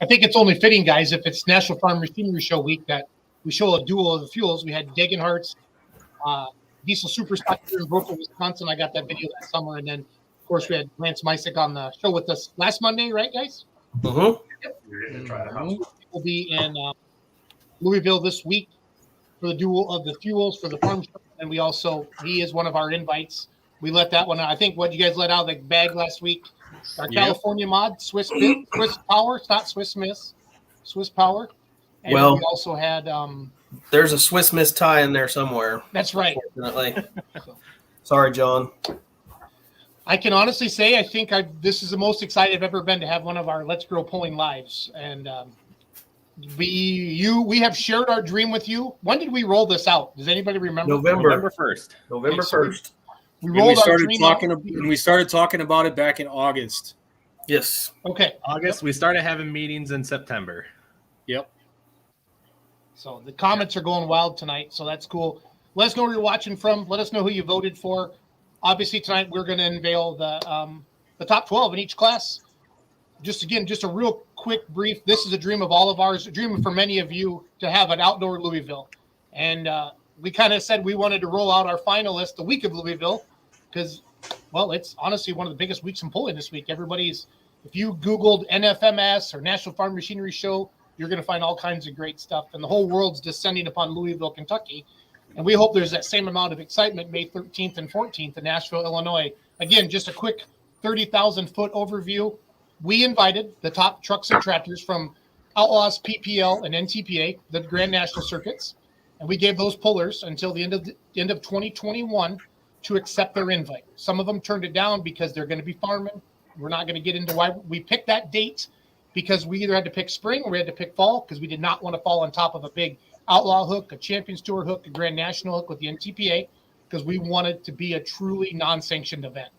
I think it's only fitting, guys, if it's National Farm Machinery Show week that we show a duel of the fuels. We had Degenhardt's Diesel Superstock here in Brooklyn, Wisconsin. I got that video last summer. And then, of course, we had Lance Mysick on the show with us last Monday, right, guys? Mm-hmm. Yep. We'll be in Louisville this week for the duel of the fuels for the farm show. And we also, he is one of our invites. We let that one out. I think what you guys let out of the bag last week, our California mod, Swiss Power. It's not Swiss Miss, Swiss Power. And we also had there's a Swiss Miss tie in there somewhere. That's right. Unfortunately. Sorry, John. I can honestly say I think this is the most excited I've ever been to have one of our Let's Grow polling lives. And we have shared our dream with you. When did we roll this out? Does anybody remember? November 1st. November 1st. We started talking about it back in August. Yes. Okay. August. We started having meetings in September. Yep. So the comments are going wild tonight, so that's cool. Let us know where you're watching from. Let us know who you voted for. Obviously, tonight we're going to unveil the top 12 in each class. Just a real quick brief. This is a dream of all of ours, a dream for many of you to have an outdoor Louisville. And we kind of said we wanted to roll out our finalists the week of Louisville because, well, it's honestly one of the biggest weeks in polling this week. If you Googled NFMS or National Farm Machinery Show, you're going to find all kinds of great stuff. And the whole world's descending upon Louisville, Kentucky. And we hope there's that same amount of excitement May 13th and 14th in Nashville, Illinois. Again, just a quick 30,000-foot overview. We invited the top trucks and tractors from Outlaws, PPL, and NTPA, the Grand National Circuits. And we gave those pullers until the end of 2021 to accept their invite. Some of them turned it down because they're going to be farming. We're not going to get into why we picked that date because we either had to pick spring or we had to pick fall because we did not want to fall on top of a big Outlaw hook, a Champions Tour hook, a Grand National hook with the NTPA because we wanted to be a truly non-sanctioned event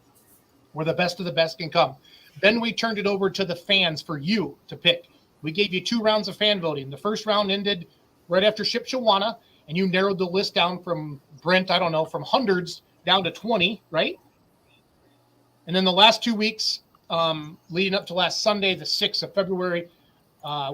where the best of the best can come. Then we turned it over to the fans for you to pick. We gave you 2 rounds of fan voting. The first round ended right after Shipshawana, and you narrowed the list down from Brent, I don't know, from hundreds down to 20, right? And then the last 2 weeks, leading up to last Sunday, the 6th of February,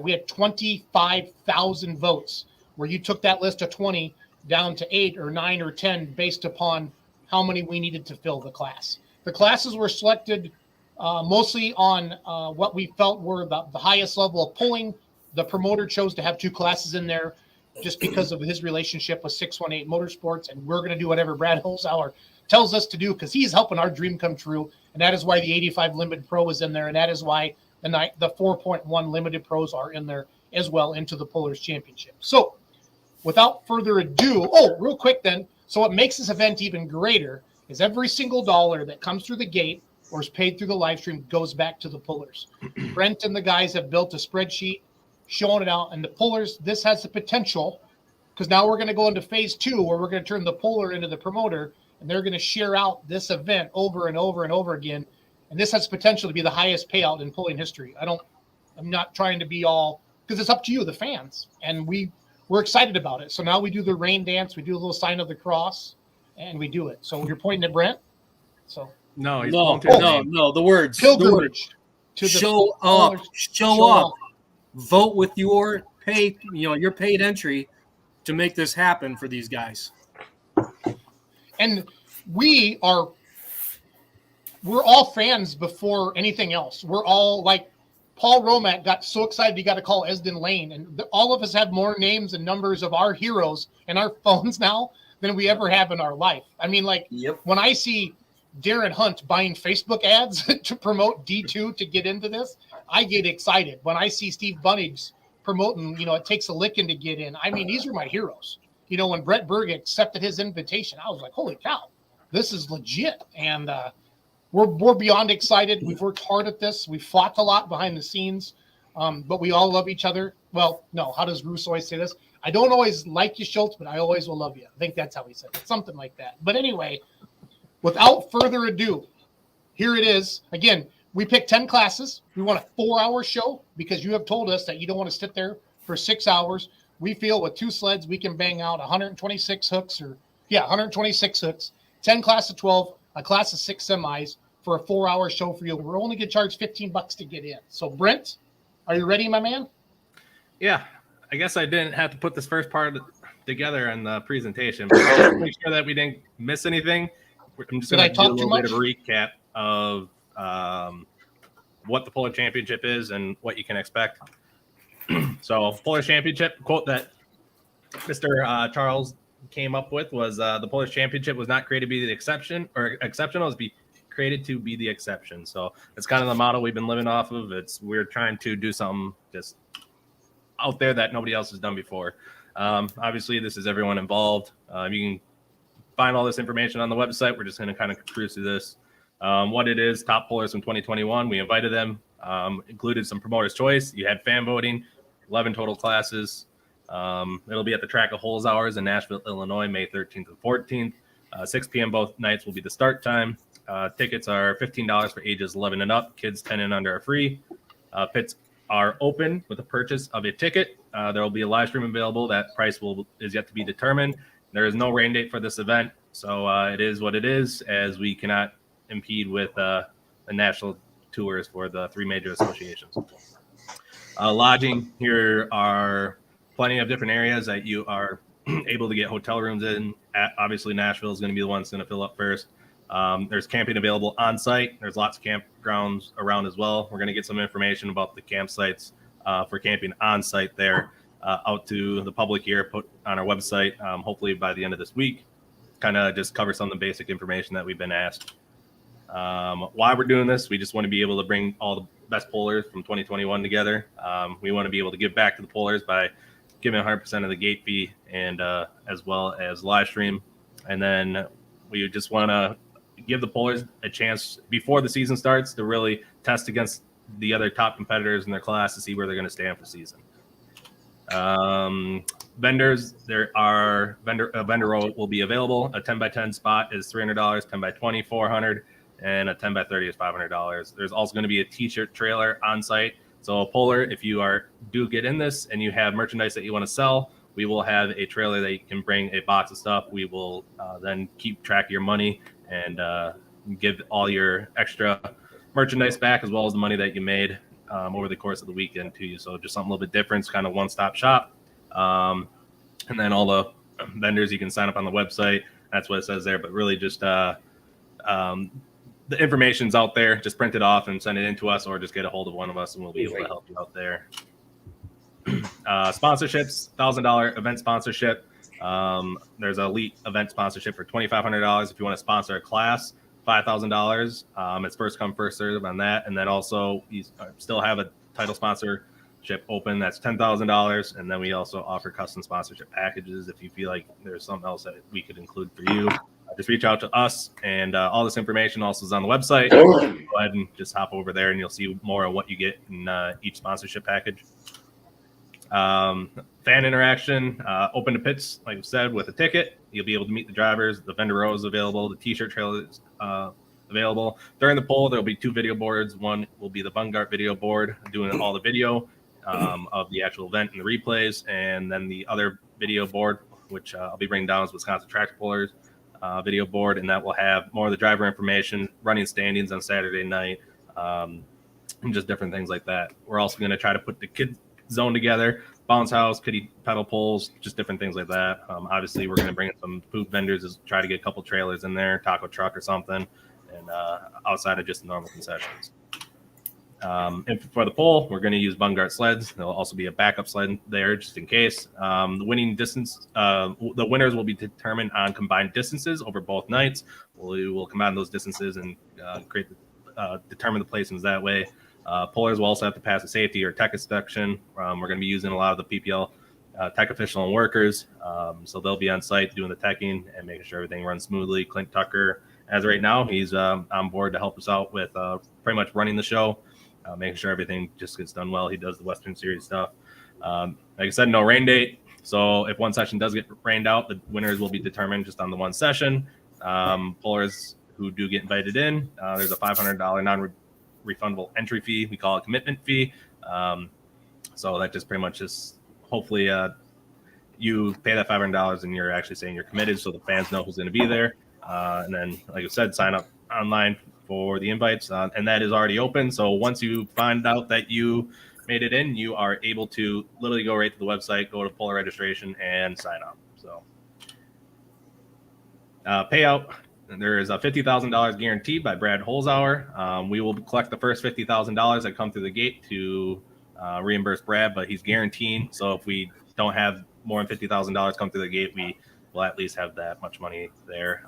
we had 25,000 votes where you took that list of 20 down to 8 or 9 or 10 based upon how many we needed to fill the class. The classes were selected mostly on what we felt were the highest level of polling. The promoter chose to have 2 classes in there just because of his relationship with 618 Motorsports, and we're going to do whatever Brad Holzhauer tells us to do because he's helping our dream come true, and that is why the 85 Limited Pro is in there, and that is why the 4.1 Limited Pros are in there as well into the Pullers Championship. So without further ado, real quick then, so what makes this event even greater is every single dollar that comes through the gate or is paid through the live stream goes back to the pullers. Brent and the guys have built a spreadsheet showing it out, and the pullers, this has the potential, because now we're going to go into phase 2 where we're going to turn the puller into the promoter, and they're going to share out this event over and over and over again, and this has potential to be the highest payout in pulling history. I'm not trying to be all, because it's up to you, the fans, and we're excited about it. So now we do the rain dance, we do a little sign of the cross, and we do it. So you're pointing at Brent? So no, the words. Pilgrimage. To show up. Show up. Vote with your pay, your paid entry to make this happen for these guys. And we're all fans before anything else. We're all like Paul Romack got so excited he got to call Esden Lane, and all of us have more names and numbers of our heroes in our phones now than we ever have in our life. I mean, when I see Darren Hunt buying Facebook ads to promote D2 to get into this, I get excited. When I see Steve Bunnigs promoting, it takes a licking to get in. I mean, these are my heroes. When Brett Burge accepted his invitation, I was like, holy cow, this is legit. And we're beyond excited. We've worked hard at this. We've fought a lot behind the scenes, but we all love each other. Well, no, how does Bruce always say this? I don't always like you, Schultz, but I always will love you. I think that's how he said it, something like that. But anyway, without further ado, here it is. Again, we picked 10 classes. We want a 4-hour show because you have told us that you don't want to sit there for 6 hours. We feel with 2 sleds, we can bang out 126 hooks 126 hooks, 10 class of 12, a class of 6 semis for a 4-hour show for you. We're only going to charge $15 to get in. So Brent, Are you ready, my man? Yeah, I guess I didn't have to put this first part together in the presentation, but just to make sure that we didn't miss anything, I'm just going to do a little bit of a recap of what the Polar Championship is and what you can expect. So, Polar Championship quote that Mr. Charles came up with was the Polar Championship was not created to be the exception or exceptional, it's created to be the exception. So it's kind of the model we've been living off of. We're trying to do something just out there that nobody else has done before. Obviously, this is everyone involved. You can find all this information on the website. We're just going to kind of cruise through this. What it is, top pollers from 2021. We invited them, included some promoter's choice. You had fan voting, 11 total classes. It'll be at the Track of Holes Hours in Nashville, Illinois, May 13th and 14th. 6 p.m. both nights will be the start time. Tickets are $15 for ages 11 and up. Kids 10 and under are free. Pits are open with the purchase of a ticket. There will be a live stream available. That price is yet to be determined. There is no rain date for this event, so it is what it is, as we cannot impede with the national tours for the 3 major associations. Lodging, here are plenty of different areas that you are able to get hotel rooms in. Obviously, Nashville is going to be the one that's going to fill up first. There's camping available on site. There's lots of campgrounds around as well. We're going to get some information about the campsites for camping on site there out to the public here, put on our website, hopefully by the end of this week. Kind of just cover some of the basic information that we've been asked. Why we're doing this, we just want to be able to bring all the best pollers from 2021 together. We want to be able to give back to the pollers by giving 100% of the gate fee and as well as live stream. And then we just want to give the pollers a chance before the season starts to really test against the other top competitors in their class to see where they're going to stand for season. Vendors, there are a vendor row will be available. A 10x10 spot is $300, 10x20 $400, and a 10x30 is $500. There's also going to be a t-shirt trailer on site. So a poller, if you do get in this and you have merchandise that you want to sell, we will have a trailer that you can bring a box of stuff. We will then keep track of your money and give all your extra merchandise back, as well as the money that you made over the course of the weekend to you. So just something a little bit different. It's kind of one-stop shop. And then all the vendors, you can sign up on the website. That's what it says there. But really just the information's out there. Just print it off and send it in to us, or just get a hold of one of us and we'll be able to help you out there. Sponsorships, $1,000 event sponsorship. There's an elite event sponsorship for $2,500 if you want to sponsor a class. $5,000. It's first come, first serve on that. And then also you still have a title sponsorship open. That's $10,000. And then we also offer custom sponsorship packages if you feel like there's something else that we could include for you. Just reach out to us, and all this information also is on the website. Go ahead and just hop over there, and you'll see more of what you get in each sponsorship package. Fan interaction, open to pits, like I said, with a ticket. You'll be able to meet the drivers. The vendor row is available. The t-shirt trailer is available. During the poll, there will be 2 video boards. One will be the Vanguard video board, doing all the video of the actual event and the replays. And then the other video board, which I'll be bringing down, is Wisconsin Tractor Pullers video board, and that will have more of the driver information, running standings on Saturday night, and just different things like that. We're also going to try to put the kid zone together, bounce house, kiddie pedal poles, just different things like that. Obviously, we're going to bring in some food vendors, try to get a couple trailers in there, taco truck or something, and outside of just the normal concessions. And for the poll, we're going to use Vanguard sleds. There'll also be a backup sled there just in case. The winning distance, the winners will be determined on combined distances over both nights. We will combine those distances and determine the placements that way. Pollers will also have to pass a safety or tech inspection. We're going to be using a lot of the PPL tech official and workers. So they'll be on site doing the teching and making sure everything runs smoothly. Clint Tucker, as of right now, he's on board to help us out with pretty much running the show. Making sure everything just gets done well. He does the Western Series stuff. Like I said, no rain date. So if one session does get rained out, the winners will be determined just on the one session. Pullers who do get invited in, there's a $500 non-refundable entry fee. We call it commitment fee. So that just pretty much just hopefully you pay that $500 and you're actually saying you're committed, so the fans know who's going to be there. And then, like I said, sign up online for the invites, and that is already open. So once you find out that you made it in, you are able to literally go right to the website, go to polar registration, and sign up. So payout, there is a $50,000 guaranteed by Brad Holzhauer. We will collect the first $50,000 that come through the gate to reimburse Brad, but he's guaranteeing. So if we don't have more than $50,000 come through the gate, we will at least have that much money there.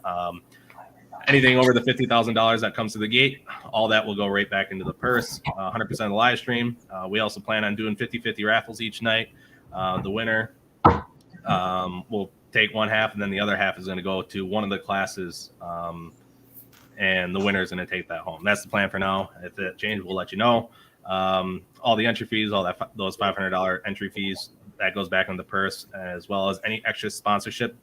Anything over the $50,000 that comes to the gate, all that will go right back into the purse, 100% of the live stream. We also plan on doing 50-50 raffles each night. The winner will take one half, and then the other half is going to go to one of the classes, and the winner is going to take that home. That's the plan for now. If it changes, we'll let you know. All the entry fees, those $500 entry fees, that goes back in the purse, as well as any extra sponsorship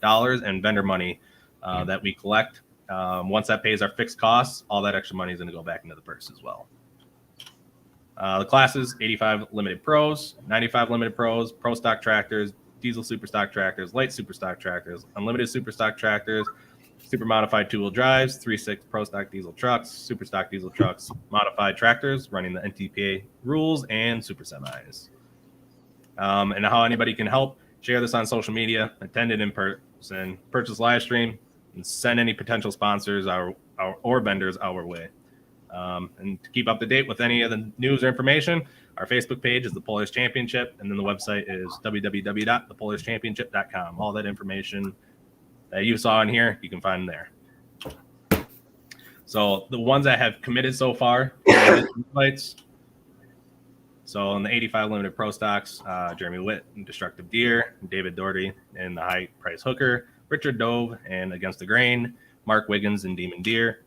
dollars and vendor money that we collect. Once that pays our fixed costs, all that extra money is going to go back into the purse as well. The classes: 85 limited pros, 95 limited pros, pro stock tractors, diesel super stock tractors, light super stock tractors, unlimited super stock tractors, super modified two-wheel drives, 3.6 pro stock diesel trucks, super stock diesel trucks, modified tractors running the NTPA rules, and super semis. And how anybody can help: share this on social media, attend it in person, purchase live stream, and send any potential sponsors or vendors our way. And to keep up to date with any of the news or information, our Facebook page is the Polish Championship, and then the website is www.thepolishchampionship.com. All that information that you saw in here, you can find there. So the ones that have committed so far, invites. So in the 85 limited pro stocks, Jeremy Witt and Destructive Deer, David Doherty and the High Price Hooker, Richard Dove and Against the Grain, Mark Wiggins and Demon Deer,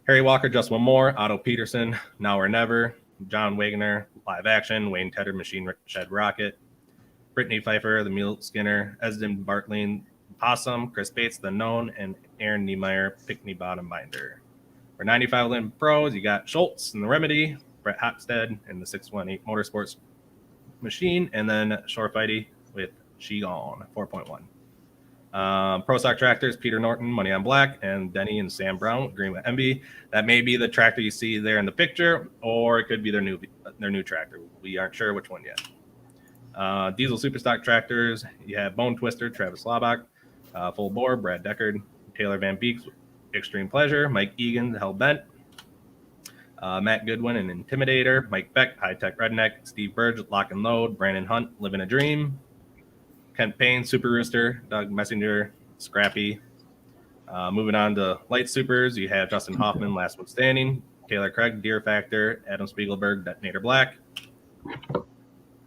Harry Walker, Just One More, Otto Peterson, Now or Never, John Wagner, Live Action, Wayne Tedder, Machine Shed Rocket, Brittany Pfeiffer, The Mule Skinner, Esden Bartling, Possum, Chris Bates, The Known, and Aaron Niemeyer, Pickney Bottom Binder. For 95 limited pros, you got Schultz and The Remedy, Brett Hopstead and the 618 Motorsports Machine, and then Shore Fighty with She Gone 4.1. Pro stock tractors: Peter Norton, Money on Black, and Denny and Sam Brown, Green with MB. That may be the tractor you see there in the picture, or it could be their new tractor. We aren't sure which one yet. Diesel super stock tractors: you have Bone Twister, Travis Laubach, Full Bore, Brad Deckard, Taylor Van Beeks, Extreme Pleasure, Mike Egan, Hell Bent, Matt Goodwin, and Intimidator, Mike Beck, High Tech Redneck, Steve Burge, Lock and Load, Brandon Hunt, Living a Dream, Kent Payne, Super Rooster, Doug Messenger, Scrappy. Moving on to light supers, you have Justin Hoffman, Last One Standing, Taylor Craig, Deer Factor, Adam Spiegelberg, Detonator Black.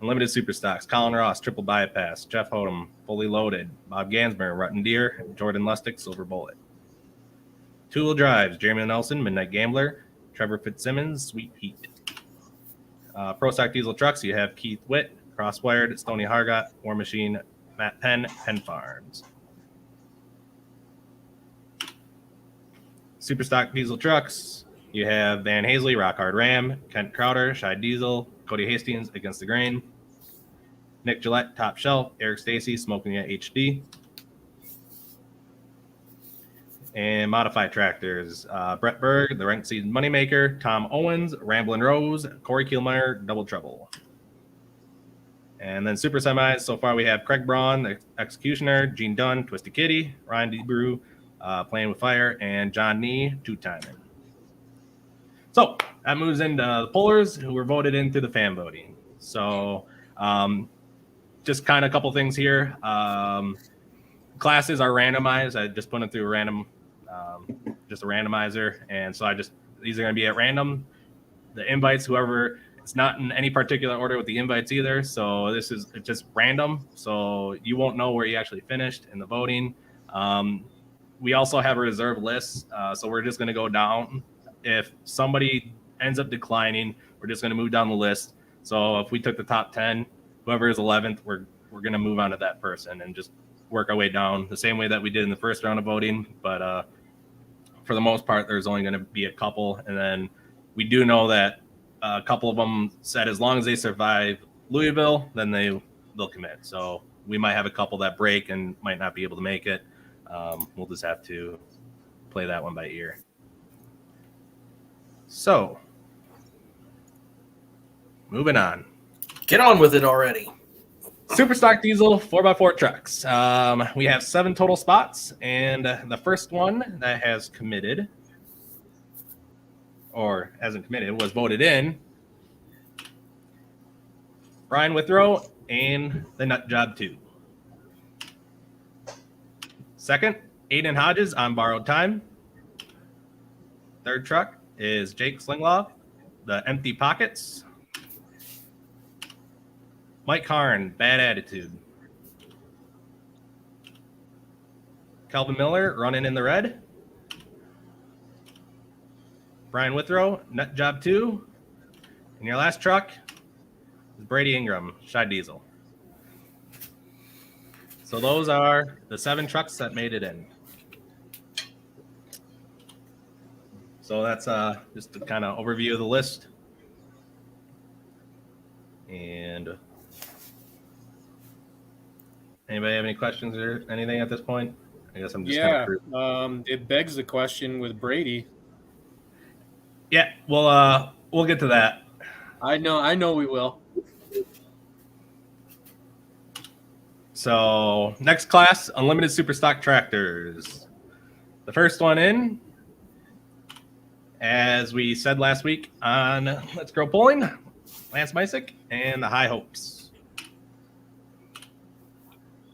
Unlimited super stocks: Colin Ross, Triple Bypass, Jeff Hodem, Fully Loaded, Bob Gansmer, Rutten Deer, Jordan Lustig, Silver Bullet. Two-wheel drives: Jeremy Nelson, Midnight Gambler, Trevor Fitzsimmons, Sweet Heat. Pro stock diesel trucks, you have Keith Witt, Crosswired, Stony Hargot, War Machine, Matt Penn, Penn Farms. Super stock diesel trucks, you have Van Hazley, Rock Hard Ram, Kent Crowder, Shy Diesel, Cody Hastings, Against the Grain, Nick Gillette, Top Shelf, Eric Stacy, Smoking at HD. And modified tractors: Brett Berg, the Ranked Season Moneymaker, Tom Owens, Ramblin' Rose, Corey Kielmeyer, Double Trouble. And then super semis, so far we have Craig Braun, the Executioner, Gene Dunn, Twisted Kitty, Ryan DeBrew, Playing with Fire, and John Nee, two-timing. So that moves into the pullers who were voted in through the fan voting. So just kind of a couple things here. Classes are randomized. I just put them through a random, just a randomizer. And so these are going to be at random. The invites, whoever, it's not in any particular order with the invites either. So it's just random. So you won't know where you actually finished in the voting. We also have a reserve list. So we're just going to go down. If somebody ends up declining, we're just going to move down the list. So if we took the top 10, whoever is 11th, we're going to move on to that person and just work our way down the same way that we did in the first round of voting. But for the most part, there's only going to be a couple. And then we do know that a couple of them said as long as they survive Louisville, then they'll commit. So we might have a couple that break and might not be able to make it. We'll just have to play that one by ear. So moving on. Get on with it already. Super stock diesel 4x4 trucks. We have 7 total spots, and the first one that has committed, or hasn't committed, was voted in. Brian Withrow and the Nut Job 2. Second, Aiden Hodges on borrowed time. Third truck is Jake Slinglaw, the Empty Pockets. Mike Harn, Bad Attitude. Calvin Miller, Running in the Red. Brian Withrow, Nut Job 2. And your last truck is Brady Ingram, Shy Diesel. So those are the 7 trucks that made it in. So that's just a kind of overview of the list. And anybody have any questions or anything at this point? I guess I'm just it begs the question with Brady. Yeah, we'll get to that. I know we will. So next class, unlimited super stock tractors. The first one in, as we said last week on Let's Grow Pulling, Lance Mysick and the High Hopes.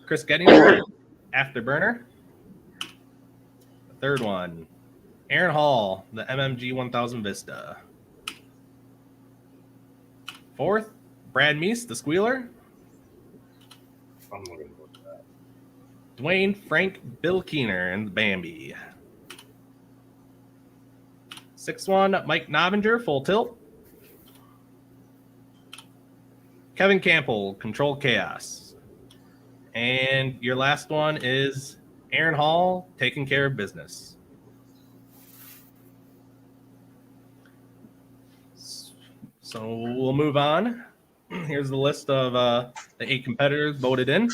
Chris Gettinger, Afterburner. The third one, Aaron Hall, the MMG 1000 Vista. Fourth, Brad Meese, the Squealer. I'm looking forward to that. Dwayne, Frank, Bill Keener, and the Bambi. Sixth one, Mike Novinger, Full Tilt. Kevin Campbell, Control Chaos. And your last one is Aaron Hall, Taking Care of Business. So we'll move on. Here's the list of the 8 competitors voted in.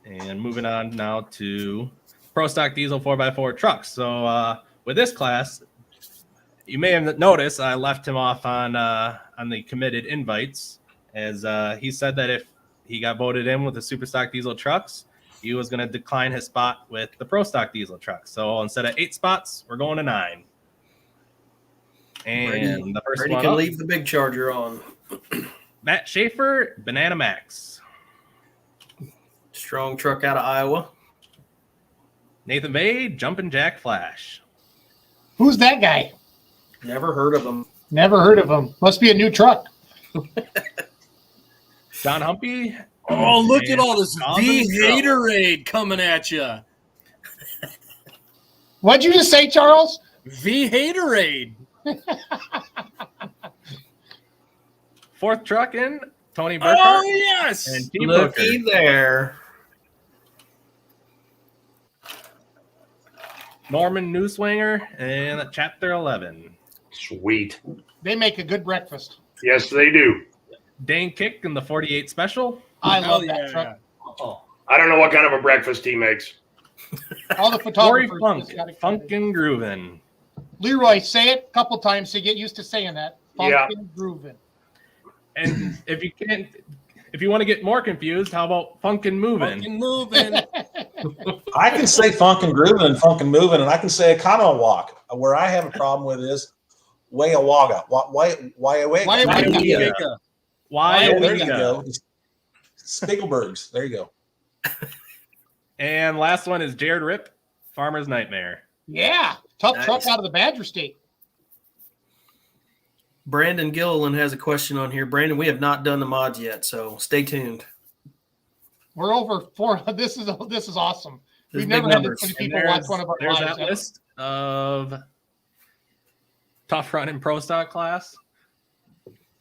And moving on now to Pro Stock Diesel 4x4 trucks. So with this class, you may have noticed I left him off on the committed invites, as he said that if he got voted in with the Super Stock Diesel trucks, he was going to decline his spot with the Pro Stock Diesel trucks. So instead of 8 spots, we're going to 9. And the first Brady one can up, leave the big charger on. Matt Schaefer, Banana Max. Strong truck out of Iowa. Nathan Bay, Jumpin' Jack Flash. Who's that guy? Never heard of him. Never heard of him. Must be a new truck. John Humpy. Oh, look at and all this Dom V Vincenzo. haterade coming at you. What'd you just say, Charles? V haterade. Fourth truck in, Tony Burkhart. Oh yes. And T. Looky Booker. there. Norman Newswinger and Chapter 11. Sweet. They make a good breakfast. Yes, they do. Dane Kick in the 48 Special. I Hell love that yeah. truck. I don't know what kind of a breakfast he makes. All the Corey photographers. Funk, just got excited. Funkin' Groovin'. Leroy, say it a couple times to get used to saying that. Yeah. Funkin' groovin'. And if you want to get more confused, how about Funkin' Movin'? Fucking moving. I can say funk and grooving and funk and moving, and I can say a Kano walk. Where I have a problem with is Wayawaga. Wayawaga. Why? There you go. Spiegelbergs. There you go. And last one is Jared Rip, Farmer's Nightmare. Yeah. Tough Nice. truck out of the Badger State. Brandon Gilliland has a question on here. Brandon, we have not done the mods yet, so stay tuned. We're over 4. This is awesome. This We've is never big had numbers. this many And people watch one of our there's lives. that list of tough running pro stock class.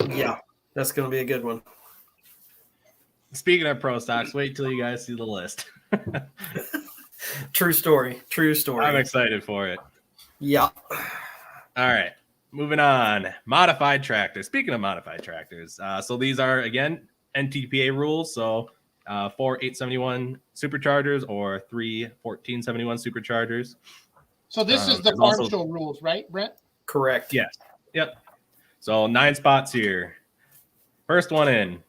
Yeah, that's going to be a good one. Speaking of pro stocks, wait till you guys see the list. True story. True story. I'm excited for it. Yeah. All right, moving on. Modified tractors. Speaking of modified tractors, so these are again NTPA rules. So 4 871 superchargers or 3 1471 superchargers. So this is the There's farm also- show rules, right, Brent? Correct. Yes. Yep. So 9 spots here. First one in.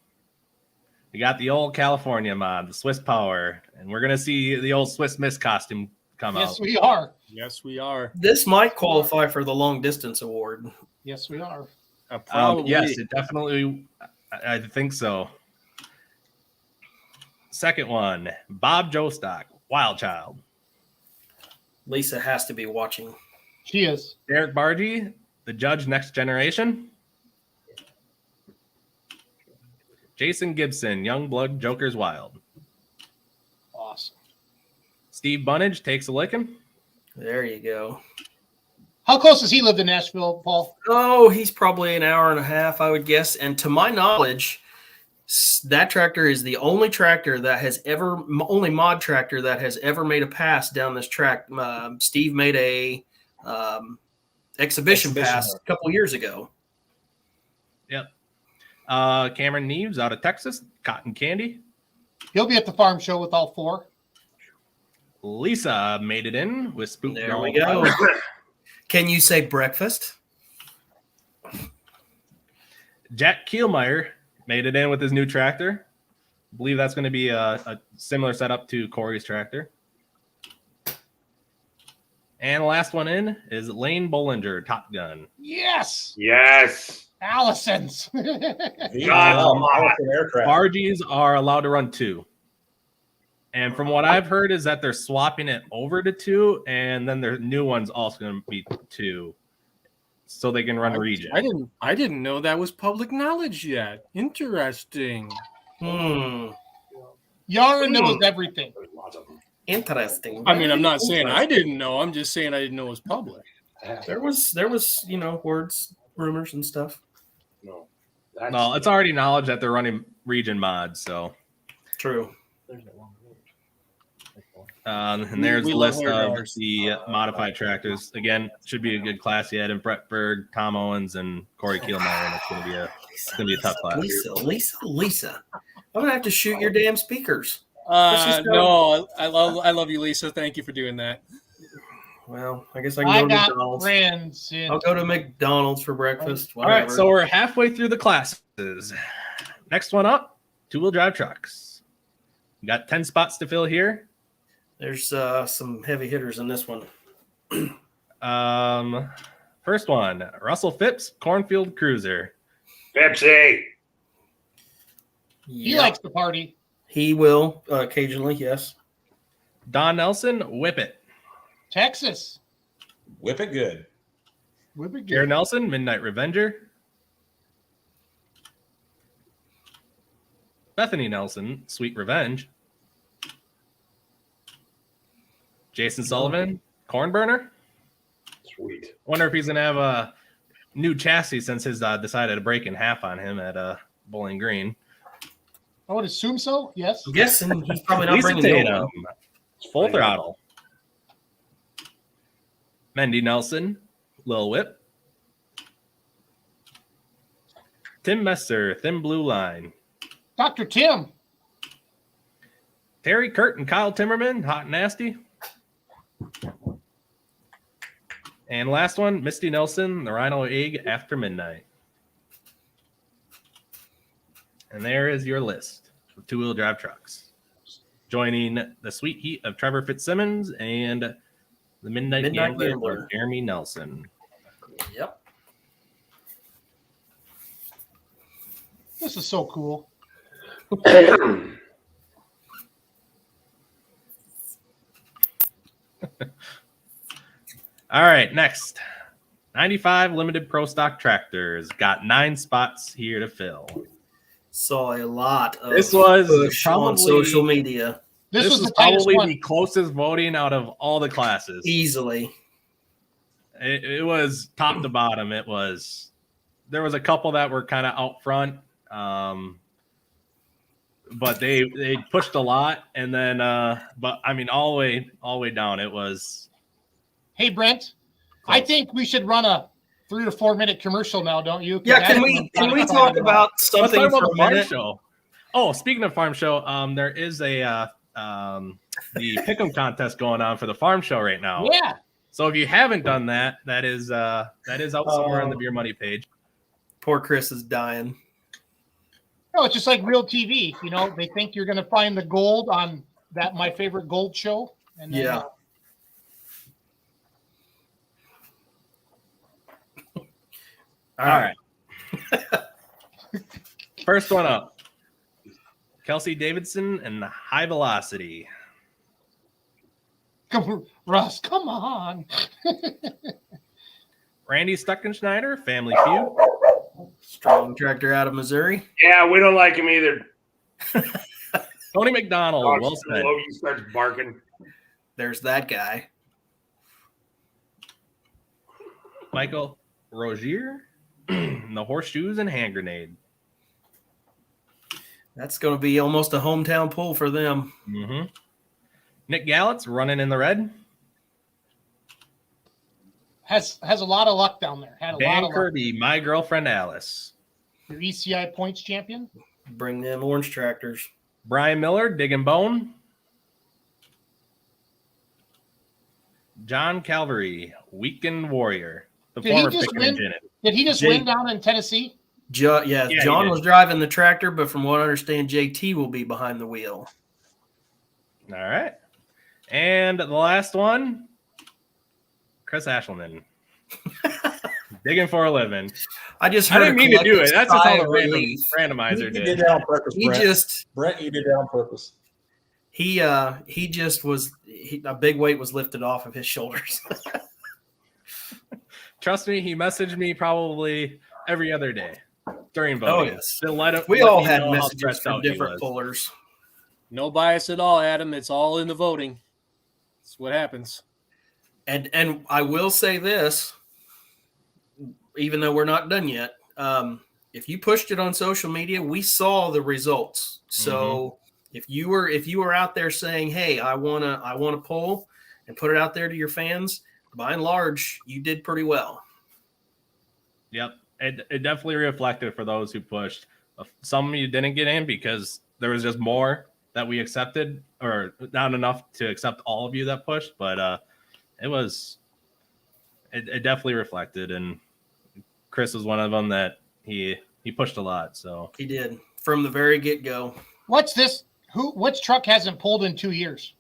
We got the old California mod, the Swiss Power, and we're gonna see the old Swiss Miss costume come Yes, out. we are. Yes, we are. This might qualify for the long distance award. Yes, we are. Probably. Yes, it definitely. I think so. Second one, Bob Jostock, Wild Child. Lisa has to be watching. She is. Derek Bargy, The Judge Next Generation. Jason Gibson, Young Blood Joker's Wild. Awesome. Steve Bunnage, Takes a Lickin'. There you go. How close does he live to Nashville, Paul? Oh, he's probably an hour and a half, I would guess. And to my knowledge, that tractor is the only tractor that has ever, only mod tractor that has ever made a pass down this track. Steve made a exhibition pass a couple years ago. Yep. Cameron Neves out of Texas, Cotton Candy. He'll be at the farm show with all 4. Lisa made it in with Spook. There we go. Can you say breakfast? Jack Kielmeyer made it in with his new tractor. I believe that's going to be a similar setup to Corey's tractor. And the last one in is Lane Bollinger, Top Gun. Yes. Yes. Allison's. Aircraft. Bargies are allowed to run 2. And from what I've heard is that they're swapping it over to 2, and then their new one's also going to be 2, so they can run region. I didn't know that was public knowledge yet. Interesting. Yara knows everything. Interesting. I mean, I'm not saying I didn't know. I'm just saying I didn't know it was public. There was words, rumors, and stuff. No. Well, it's already knowledge that they're running region mods, so. True. And there's We the love list hair of dryers. the modified tractors. Again, should be a good class yet. And Brett Berg, Tom Owens, and Corey Kielmeyer. And it's going to be a tough class. Lisa. I'm gonna have to shoot your damn speakers. No, I love you, Lisa. Thank you for doing that. Well, I guess I can I go to got McDonald's. friends in. I'll go to McDonald's for breakfast. All right, Whatever. so we're halfway through the classes. Next one up, 2-wheel drive trucks. We got 10 spots to fill here. There's some heavy hitters in this one. First one, Russell Phipps, Cornfield Cruiser. Pepsi. He likes to party. He will occasionally, yes. Don Nelson, Whip It. Texas. Whip it good. Would be Jared good. Nelson, Midnight Revenger. Bethany Nelson, Sweet Revenge. Jason Sullivan, Corn Burner. Sweet. Wonder if he's going to have a new chassis since his decided to break in half on him at Bowling Green. I would assume so. Yes. I'm guessing he's probably not Lisa bringing the Tatum, old Full Throttle. Mendy Nelson, Lil Whip. Tim Messer, Thin Blue Line. Dr. Tim. Terry Kurt and Kyle Timmerman, Hot and Nasty. And last one, Misty Nelson, the Rhino Egg After Midnight. And there is your list of 2-wheel drive trucks. Joining the sweet heat of Trevor Fitzsimmons and the Midnight Gambler, Jeremy Nelson. Yep. This is so cool. All right, next. 95 limited pro stock tractors. Got 9 spots here to fill. Saw a lot of This was push on probably- social media. This was is the tightest probably one. the closest voting out of all the classes. Easily. It was top to bottom. There was a couple that were kind of out front, but they pushed a lot, and then but I mean all the way down it was. Hey, Brent, I think we should run a 3 to 4 minute commercial now, don't you? Yeah, can we talk about Let's something talk for about a the farm minute? show. Oh, speaking of farm show, there is the pick'em contest going on for the farm show right now. Yeah. So if you haven't done that, that is out somewhere on the Beer Money page. Poor Chris is dying. No, it's just like real TV. You know, they think you're going to find the gold on that My Favorite Gold show. And then, Yeah. All right. First one up. Kelsey Davidson and the High Velocity. Russ, come on. Randy Stuckenschneider, Family Feud. Strong tractor out of Missouri. Yeah, we don't like him either. Tony McDonald, well said. Logan starts barking. There's that guy. Michael Rogier, the Horseshoes and Hand Grenade. That's going to be almost a hometown pull for them. Mm-hmm. Nick Gallett's running in the red. Has a lot of luck down there. Had a lot Dan of luck. Kirby, My Girlfriend Alice. Your ECI points champion. Bring them orange tractors. Brian Miller, Dig and Bone. John Calvary, Weekend Warrior. The Did he former just Pickering win? Janet. Did he just win down in Tennessee? Yeah, Yeah, he John did. was driving the tractor, but from what I understand, JT will be behind the wheel. All right. And the last one, Chris Ashelman. Digging for a living. I just I heard didn't a mean to do it. collective That's just sigh how of the relief. randomizer You did did. that on purpose, He Brent. just Brent, you did that on purpose. he just was a big weight was lifted off of his shoulders. Trust me, he messaged me probably every other day during voting. Oh, yes. To let him, We let all me had know how messages stressed from out he different was. pullers. No bias at all, Adam. It's all in the voting. That's what happens. And I will say this, even though we're not done yet, if you pushed it on social media, we saw the results. So if you were out there saying, "Hey, I wanna pull," and put it out there to your fans, by and large, you did pretty well. Yep. It definitely reflected for those who pushed. Some of you didn't get in because there was just more that we accepted, or not enough to accept all of you that pushed, but it definitely reflected, and Chris was one of them that he pushed a lot. So He did from the very get-go. What's this? Which truck hasn't pulled in 2 years?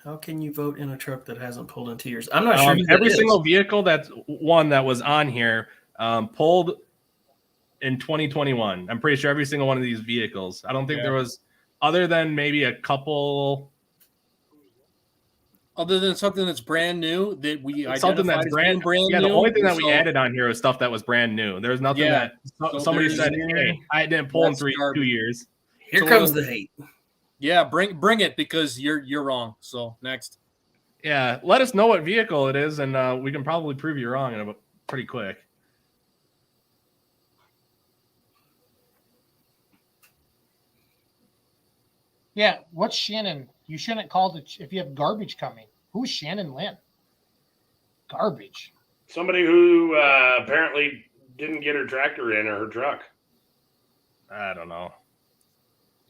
How can you vote in a truck that hasn't pulled in 2 years? I'm not sure. who that every is. single vehicle that was on here pulled in 2021. I'm pretty sure every single one of these vehicles. I don't think there was, other than maybe a couple. Other than something that's brand new that we Something that's identified as being yeah, new. the only thing that we So, added on here was stuff that was brand new. There was nothing Yeah. that So somebody there's- said, "Hey, I didn't pull in That's 2 garbage. years." Here So comes what- the hate. Yeah, bring it because you're wrong. So next. Yeah, let us know what vehicle it is, and we can probably prove you wrong in pretty quick. Yeah. What's Shannon? You shouldn't call it if you have garbage coming. Who's Shannon Lynn? Garbage. Somebody who apparently didn't get her tractor in or her truck. I don't know.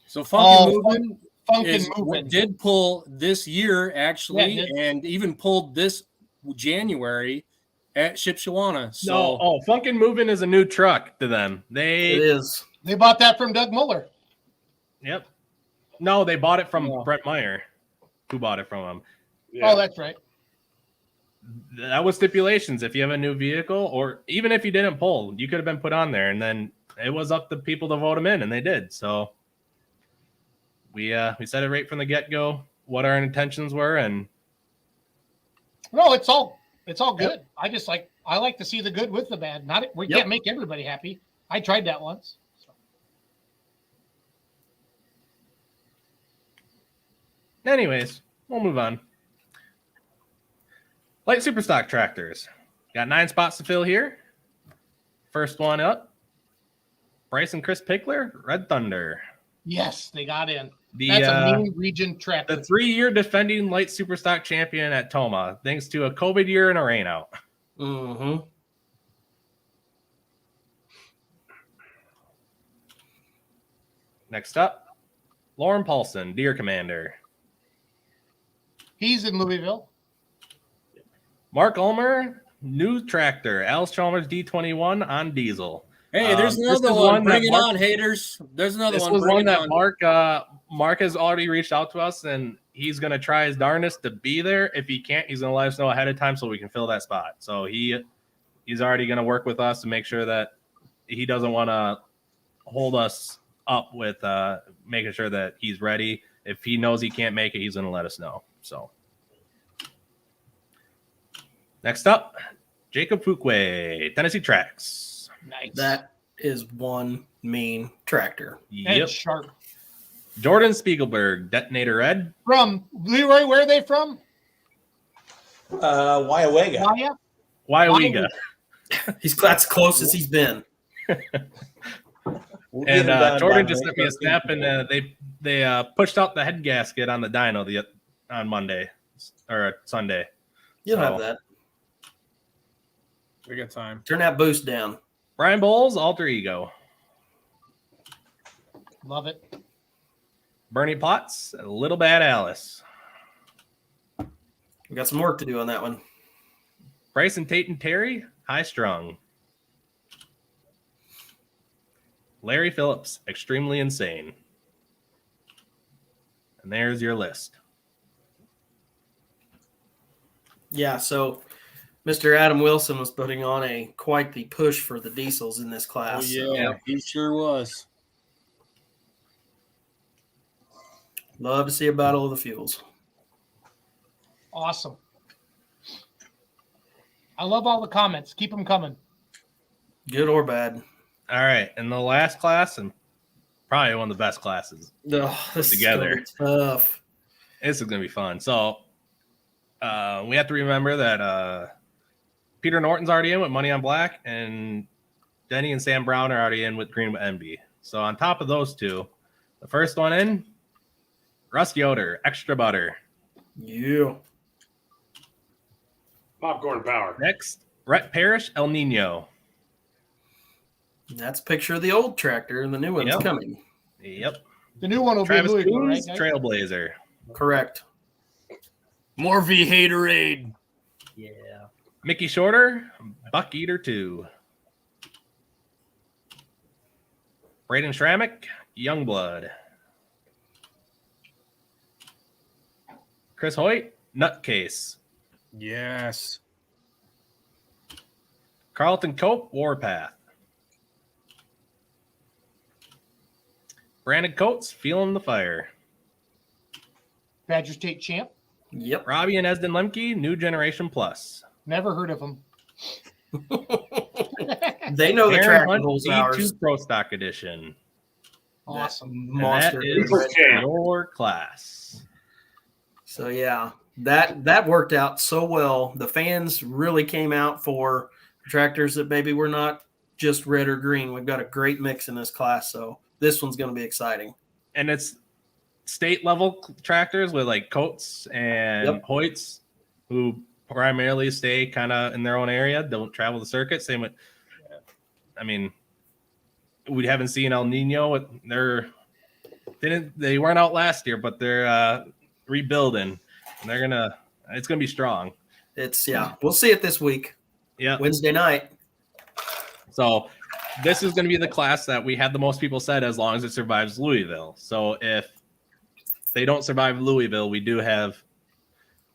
So Funky Oh, Moving Funkin' is moving. what did pull this year actually, Yeah, it did. and even pulled this January at Shipshawana. So Funkin' Moving is a new truck to them. It They is. They bought that from Doug Muller. Yep. No, they bought it from Yeah. Brent Meyer. Who bought it from him? Yeah. Oh, that's right. That was stipulations. If you have a new vehicle, or even if you didn't pull, you could have been put on there, and then it was up to people to vote them in, and they did. So we said it right from the get-go what our intentions were, and No, it's all good. I like to see the good with the bad. We Yep. can't make everybody happy. I tried that once. anyways, we'll move on. Light Superstock tractors. Got 9 spots to fill here. First one up, Bryce and Chris Pickler, Red Thunder. Yes, they got in. The That's a main region tractor. the 3-year defending Light Superstock champion at Toma, thanks to a COVID year and a rainout. Mm-hmm. Next up, Lauren Paulson, Deer Commander. He's in Louisville. Mark Ulmer, new tractor, Alice Chalmers D21 on diesel. Hey, there's This another is one. that Bring it Mark- on, haters. There's another This one. was Bring one it that on. Mark has already reached out to us, and he's going to try his darnest to be there. If he can't, he's going to let us know ahead of time so we can fill that spot. So he's already going to work with us to make sure that he doesn't want to hold us up with making sure that he's ready. If he knows he can't make it, he's going to let us know. So next up, Jacob Fuquay, Tennessee Tracks. Nice. That is one mean tractor. And Yep. sharp. Jordan Spiegelberg, Detonator Red. From Leroy, where are they from? Wyawega. Maya? Wyawega. That's close as he's been. We'll get And him done Jordan by just sent me a snap, and they pushed out the head gasket on the dyno on Monday or Sunday. You'll So- have that. We got time. Turn that boost down. Brian Bowles, Alter Ego. Love it. Bernie Potts, Little Bad Alice. We got some work to do on that one. Bryson Tate and Terry, High Strung. Larry Phillips, Extremely Insane. And there's your list. Yeah, so Mr. Adam Wilson was putting on quite the push for the diesels in this Oh, class. yeah. He sure was. Love to see a battle of the fuels. Awesome. I love all the comments. Keep them coming. Good or bad. All right. And the last class, and probably one of the best classes. Oh, this Together. is gonna be tough. This is going to be fun. So we have to remember that Peter Norton's already in with Money on Black, and Denny and Sam Brown are already in with Green with Envy. So on top of those two, the first one in, Russ Yoder, Extra Butter. Yeah. Popcorn power. Next, Rhett Parrish, El Nino. That's a picture of the old tractor, and the new one's Yep. coming. Yep. The new one will Travis be in Louisville, right, Coons, guys? Trailblazer. Correct. More V haterade. Yeah. Mickey Shorter, Buck Eater 2. Braden Schrammick, Youngblood. Chris Hoyt, Nutcase. Yes. Carlton Cope, Warpath. Brandon Coates, Feeling the Fire. Badger State champ. Yep. Robbie and Esden Lemke, New Generation Plus. Never heard of him. They know the Aaron track Hunt, rules E2 hours. Pro Stock Edition. Awesome. And Monster. that is Okay. your class. So yeah, that worked out so well. The fans really came out for tractors that maybe were not just red or green. We've got a great mix in this class, so this one's going to be exciting. And it's state level tractors with like Coates and Yep. Hoyts, who primarily stay kind of in their own area, don't travel the circuit. Same with, I mean, we haven't seen El Nino. They weren't out last year, but they're rebuilding, and it's gonna be strong. We'll see it this week, Yeah. Wednesday night. So this is going to be the class that we had the most people said as long as it survives Louisville. So if they don't survive Louisville, we do have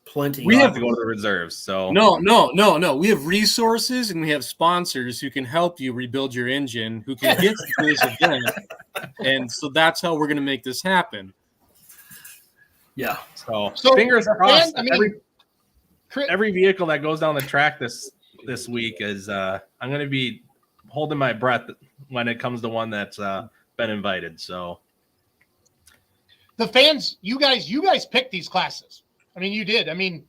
Plenty. We to go to the reserves. So No. We have resources and we have sponsors who can help you rebuild your engine, who can get to this event. And so that's how we're going to make this happen. Yeah. So So, fingers the crossed. fans, I mean, every vehicle that goes down the track this week is I'm going to be holding my breath when it comes to one that's been invited. So the fans, you guys picked these classes. I mean, you did. I mean,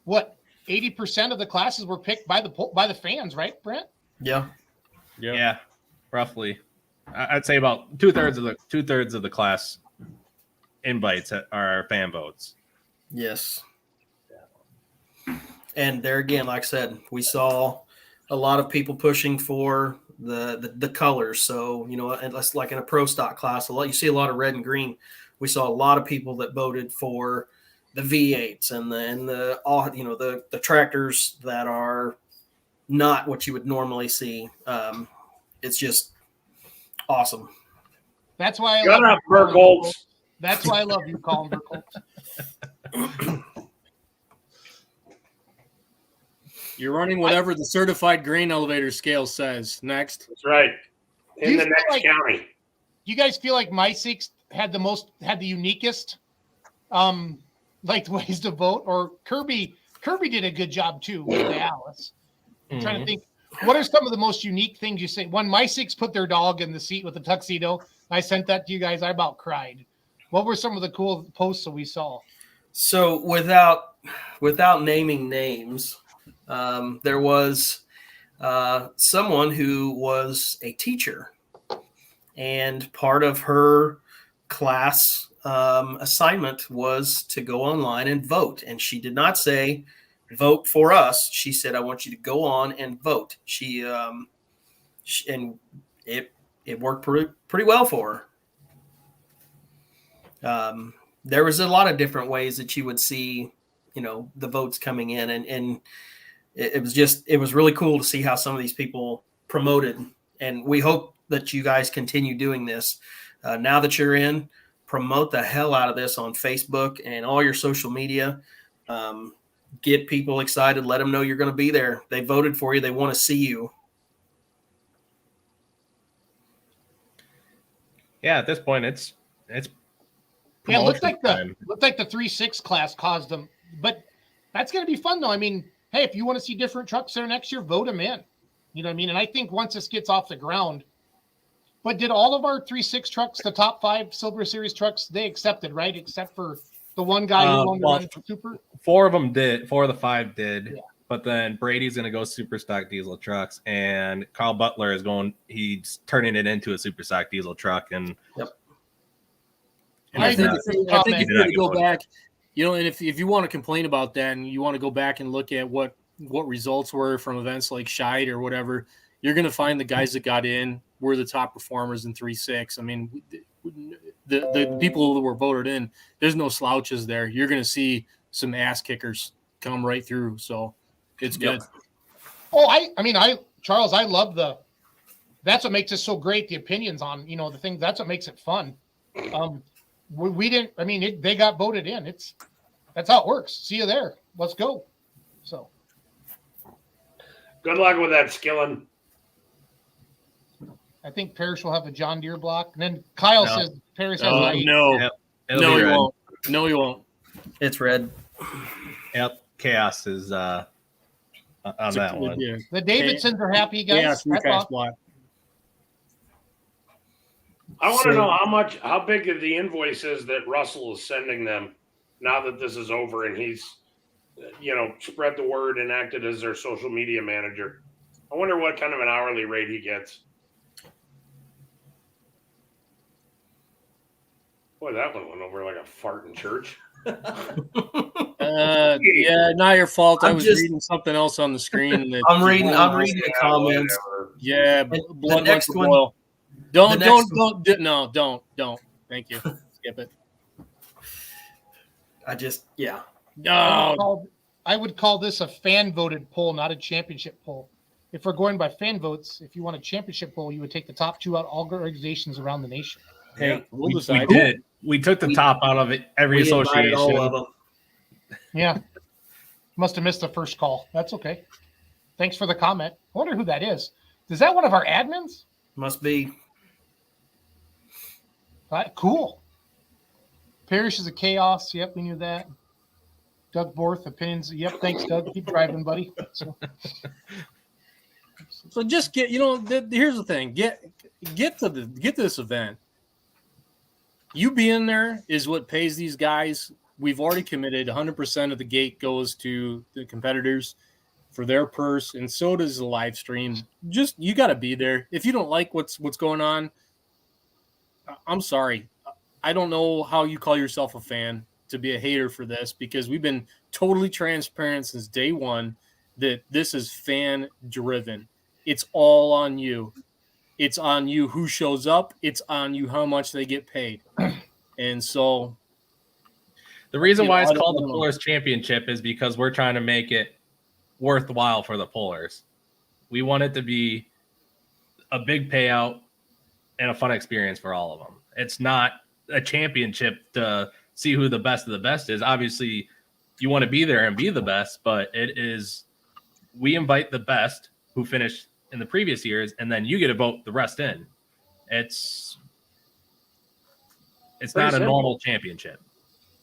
what 80% of the classes were picked by the fans, right, Brent? Yeah. yeah, roughly, I'd say about two thirds of the class invites are fan votes. Yes. And there again, like I said, we saw a lot of people pushing for the colors. So, and that's like in a pro stock class, you see a lot of red and green. We saw a lot of people that voted for the V8s and the tractors that are not what you would normally see. It's just awesome. That's why I Shut love up, Burgholtz. That's why I love you, Colin Burkholtz. You're running whatever the certified grain elevator scale says. Next. That's right. Do In you the feel next like- county. You guys feel like my six had the uniquest like ways to vote, or Kirby did a good job too with the Alice. I'm trying to think, what are some of the most unique things you say? When my six put their dog in the seat with the tuxedo, I sent that to you guys. I about cried. What were some of the cool posts that we saw? So without naming names, there was someone who was a teacher, and part of her class assignment was to go online and vote. And she did not say, vote for us. She said, I want you to go on and vote. And it worked pretty well for her. There was a lot of different ways that you would see, the votes coming in, and it was really cool to see how some of these people promoted. And we hope that you guys continue doing this. Now that you're in, promote the hell out of this on Facebook and all your social media. Get people excited. Let them know you're going to be there. They voted for you. They want to see you. Yeah, at this point, it's Yeah, it looked like promotion the 3-6 class caused them, but that's going to be fun though. I mean, hey, if you want to see different trucks there next year, vote them in. You know what I mean? And I think once this gets off the ground, but did all of our 3-6 trucks, the top 5 Silver Series trucks, they accepted, right? Except for the one guy who wanted to run for Super. 4 of them did. 4 of the 5 did. Yeah. But then Brady's going to go super stock diesel trucks, and Carl Butler is going. He's turning it into a super stock diesel truck, and And I think if you were to Comment. go back, and if you want to complain about that and you want to go back and look at what results were from events like Scheid or whatever, you're going to find the guys that got in were the top performers in 3-6. I mean, the people that were voted in, there's no slouches there. You're going to see some ass kickers come right through. So it's good. Oh, Charles, I love that's what makes it so great. The opinions on, the thing, that's what makes it fun. They got voted in. That's how it works. See you there. Let's go. So Good luck with that, Skillen. I think Parrish will have a John Deere block. And then Kyle says Parrish has No, Yep. It'll no, be he red. won't. No, he won't. It's red. Yep, chaos is on that one. Yeah. the Davidsons are happy, guys. Yeah, That's Fuquay awesome. block. I want to know how big of the invoice is that Russell is sending them now that this is over and he's, spread the word and acted as their social media manager. I wonder what kind of an hourly rate he gets. Boy, that one went over like a fart in church. Yeah, not your fault. I was reading something else on the screen. That I'm reading the comments. Whatever. Yeah, The blood next like one- a boil. Don't. Thank you. Skip it. No. I would call this a fan voted poll, not a championship poll. If we're going by fan votes, if you want a championship poll, you would take the top 2 out of all organizations around the nation. Hey, We'll We decide. did. We took the top out of it. Every we invited association. all of them. Yeah. Must have missed the first call. That's okay. Thanks for the comment. I wonder who that is. Is that one of our admins? Must be. Cool. Parrish is a chaos. Yep, we knew that. Doug Borth, opinions. Yep, thanks, Doug. Keep driving, buddy. So just get. Here's the thing. Get to this event. You being there is what pays these guys. We've already committed 100% of the gate goes to the competitors for their purse, and so does the live stream. Just you got to be there. If you don't like what's going on, I'm sorry. I don't know how you call yourself a fan to be a hater for this, because we've been totally transparent since day one that this is fan driven. It's all on you. It's on you who shows up. It's on you how much they get paid. And so The reason why it's I don't called the know. Pullers Championship is because we're trying to make it worthwhile for the pullers. We want it to be a big payout and a fun experience for all of them. It's not a championship to see who the best of the best is. Obviously, you want to be there and be the best, but it is, we invite the best who finished in the previous years, and then you get to vote the rest in. It's Pretty not a simple. normal championship.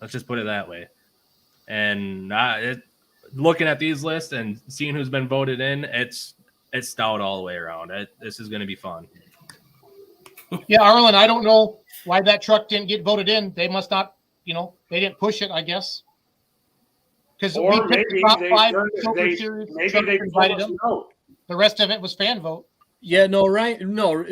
Let's just put it that way. And looking at these lists and seeing who's been voted in, it's stout all the way around. This is going to be fun. Yeah, Arlen, I don't know why that truck didn't get voted in. They must not, they didn't push it, I guess. Because we Or picked maybe the top they 5 turned it- Silver they- Series maybe trucks they and told invited us them. no. The rest of it was fan vote. Yeah, no, Ryan. No,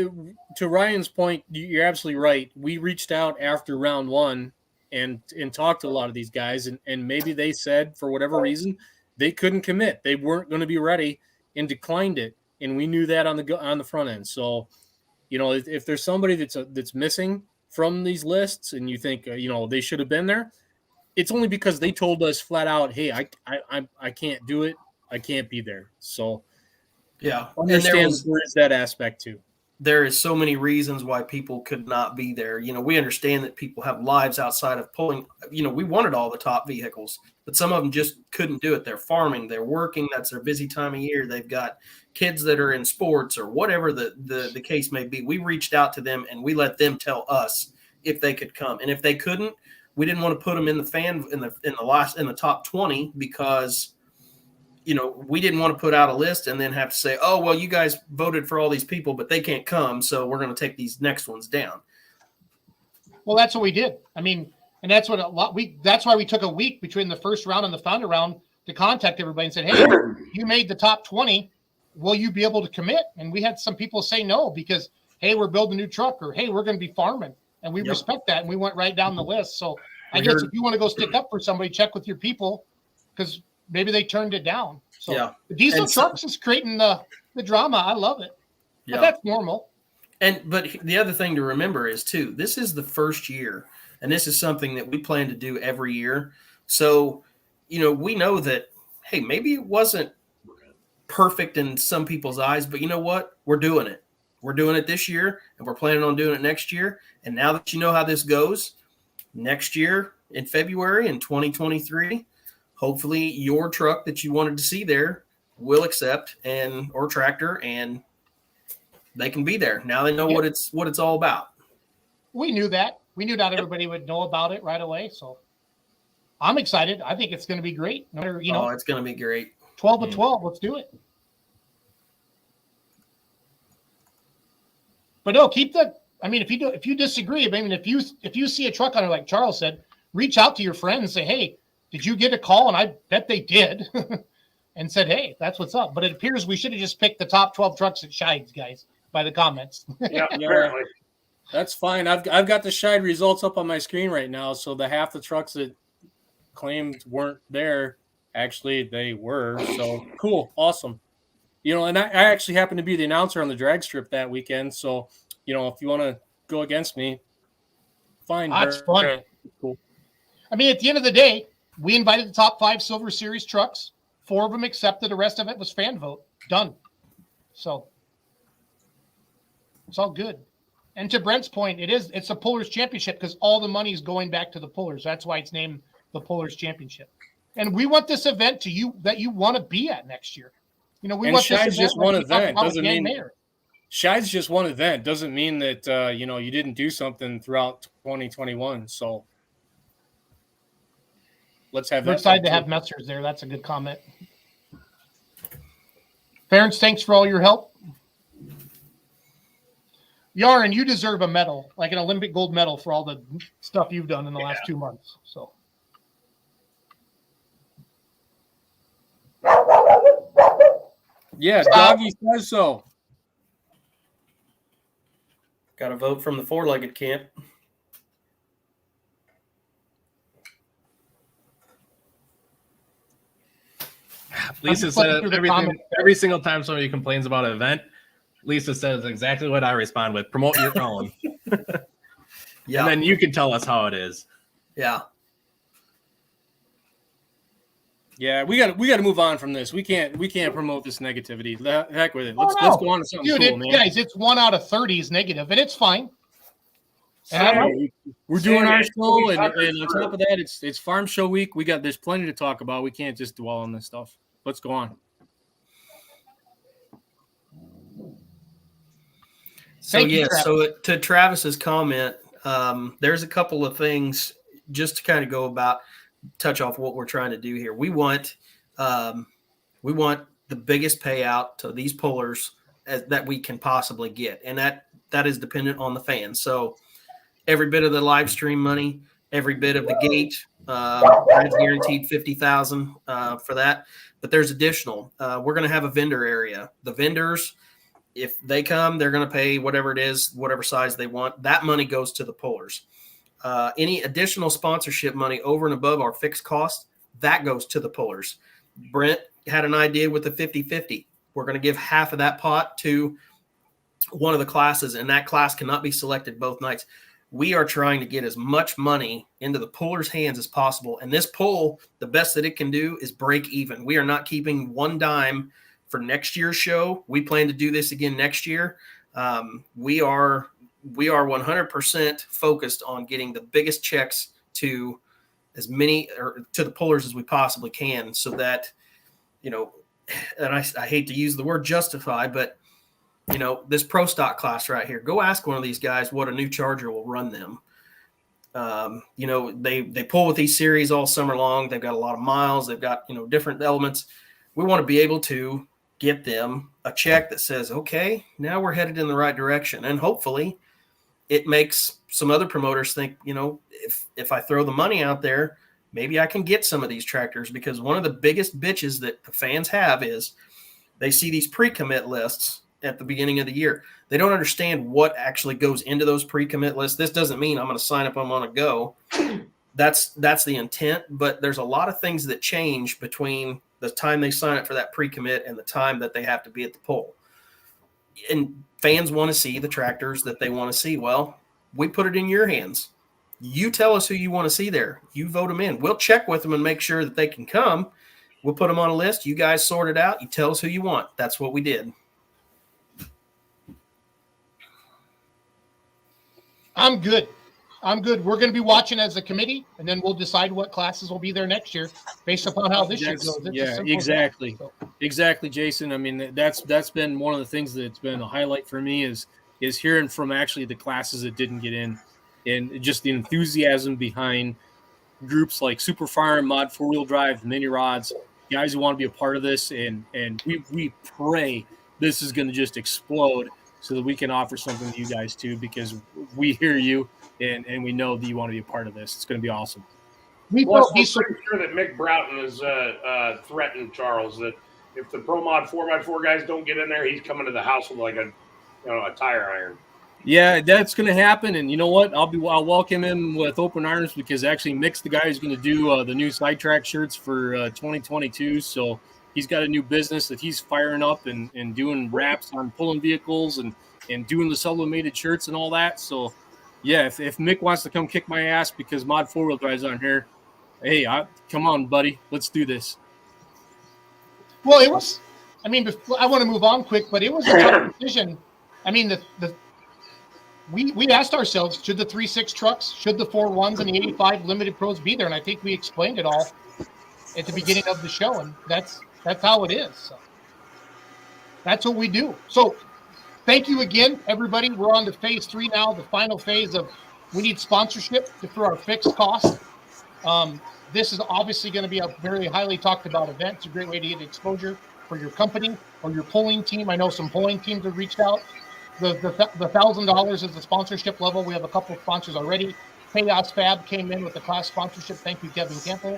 to Ryan's point, you're absolutely right. We reached out after round 1 and talked to a lot of these guys, and maybe they said for whatever reason they couldn't commit. They weren't going to be ready and declined it, and we knew that on the front end. So, if there's somebody that's missing from these lists, and you think they should have been there, it's only because they told us flat out, "Hey, I can't do it. I can't be there." So. Yeah, Understand there is that aspect too. There is so many reasons why people could not be there. We understand that people have lives outside of pulling. We wanted all the top vehicles, but some of them just couldn't do it. They're farming, they're working. That's their busy time of year. They've got kids that are in sports or whatever the case may be. We reached out to them and we let them tell us if they could come, and if they couldn't, we didn't want to put them in the top 20 because. We didn't want to put out a list and then have to say, oh, well, you guys voted for all these people, but they can't come, so we're going to take these next ones down. Well, that's what we did. I mean, and that's what that's why we took a week between the first round and the founder round to contact everybody and said, hey, you made the top 20. Will you be able to commit? And we had some people say no because, hey, we're building a new truck, or hey, we're going to be farming. And we respect that. And we went right down the list. So I guess if you want to go stick up for somebody, check with your people because maybe they turned it down. So the diesel trucks is creating the drama. I love it. But that's normal. But the other thing to remember is too, this is the first year, and this is something that we plan to do every year. So, we know that, hey, maybe it wasn't perfect in some people's eyes, but you know what? We're doing it. We're doing it this year, and we're planning on doing it next year. And now that you know how this goes, next year in February in 2023, hopefully your truck that you wanted to see there will accept or tractor, and they can be there. Now they know what it's all about. We knew that. We knew not everybody would know about it right away. So I'm excited. I think it's going to be great. No matter, it's going to be great. 12 to 12. Let's do it. But no, if you disagree, if you see a truck on it, like Charles said, reach out to your friend and say, hey, did you get a call? And I bet they did and said, hey, that's what's up. But it appears we should have just picked the top 12 trucks at Shides, guys, by the comments. Yeah, apparently. That's fine. I've got the Shide results up on my screen right now. So the half the trucks that claimed weren't there, actually they were. So cool. Awesome. And I actually happened to be the announcer on the drag strip that weekend. So, if you want to go against me, fine. That's fun. Cool. At the end of the day, we invited the top 5 Silver Series trucks. 4 of them accepted. The rest of it was fan vote. Done. So it's all good. And to Brent's point, it's a Pullers Championship because all the money is going back to the Pullers. That's why it's named the Pullers Championship. And we want this event that you want to be at next year. We want Shide's just one event. Doesn't mean there. Shide's just one event. Doesn't mean that you didn't do something throughout 2021. So. Let's have. We're excited to have Metzers there. That's a good comment. Ference, thanks for all your help. Yarn, you deserve a medal, like an Olympic gold medal for all the stuff you've done in the last 2 months. So. Yeah, Doggy says so. Got a vote from the 4-legged camp. Lisa said every single time somebody complains about an event, Lisa says exactly what I respond with. Promote your own. Yeah. And then you can tell us how it is. Yeah. Yeah, we got to move on from this. We can't promote this negativity. The heck with it. Let's Oh, no. let's go on to something Dude, cool, man. guys, it's 1 out of 30 is negative, and it's fine. And We're doing our show, and Tucker's on top of that, it's Farm Show Week. There's plenty to talk about. We can't just dwell on this stuff. Let's go on. So Thank you, yeah, Travis. so to Travis's comment, there's a couple of things just to kind of go about, touch off what we're trying to do here. We want the biggest payout to these pullers that we can possibly get, and that is dependent on the fans. So every bit of the live stream money, every bit of the gate, that's guaranteed 50,000 for that. But there's additional. We're going to have a vendor area. The vendors, if they come, they're going to pay whatever it is, whatever size they want. That money goes to the pullers. Any additional sponsorship money over and above our fixed cost, that goes to the pullers. Brent had an idea with the 50-50. We're going to give half of that pot to one of the classes, and that class cannot be selected both nights. We are trying to get as much money into the pullers' hands as possible. And this pull, the best that it can do is break even. We are not keeping one dime for next year's show. We plan to do this again next year. We are 100% focused on getting the biggest checks to as many or to the pullers as we possibly can, so that, and I hate to use the word justify, but this pro stock class right here, go ask one of these guys what a new Charger will run them. They pull with these series all summer long. They've got a lot of miles. They've got, different elements. We want to be able to get them a check that says, okay, now we're headed in the right direction. And hopefully it makes some other promoters think, if I throw the money out there, maybe I can get some of these tractors, because one of the biggest bitches that the fans have is they see these pre-commit lists at the beginning of the year. They don't understand what actually goes into those pre-commit lists. This doesn't mean I'm going to sign up, I'm going to go. That's the intent, but there's a lot of things that change between the time they sign up for that pre-commit and the time that they have to be at the poll. And fans want to see the tractors that they want to see. Well, we put it in your hands. You tell us who you want to see there. You vote them in. We'll check with them and make sure that they can come. We'll put them on a list. You guys sort it out. You tell us who you want. That's what we did. I'm good. We're going to be watching as a committee, and then we'll decide what classes will be there next year based upon how this year goes. Yeah, exactly. Exactly, Jason. I mean, that's been one of the things that's been a highlight for me is hearing from actually the classes that didn't get in, and just the enthusiasm behind groups like Super Farm, Mod 4-Wheel Drive, Mini Rods, guys who want to be a part of this, and we pray this is going to just explode so that we can offer something to you guys too, because we hear you and we know that you want to be a part of this. It's going to be awesome. We're pretty sure that Mick Broughton has threatened Charles that if the Pro Mod 4x4 guys don't get in there, he's coming to the house with like a tire iron. Yeah, that's going to happen, and you know what? I'll welcome him with open arms, because actually Mick's the guy who's going to do the new Sidetrack shirts for 2022. So he's got a new business that he's firing up and doing wraps on pulling vehicles and doing the sublimated shirts and all that. So yeah, if Mick wants to come kick my ass because Mod 4-Wheel Drive's on here, hey, come on, buddy, let's do this. Well, it was. I mean, I want to move on quick, but it was a tough decision. I mean, we asked ourselves, should the 3.6 trucks, should the 4.1s and the 85 limited pros be there? And I think we explained it all at the beginning of the show, and that's how it is. So that's what we do. So thank you again, everybody. We're on to phase 3 now, the final phase of we need sponsorship for our fixed costs. This is obviously going to be a very highly talked about event. It's a great way to get exposure for your company or your polling team. I know some polling teams have reached out. The $1,000 is the sponsorship level. We have a couple of sponsors already. Payout Fab came in with the class sponsorship. Thank you, Kevin Campbell.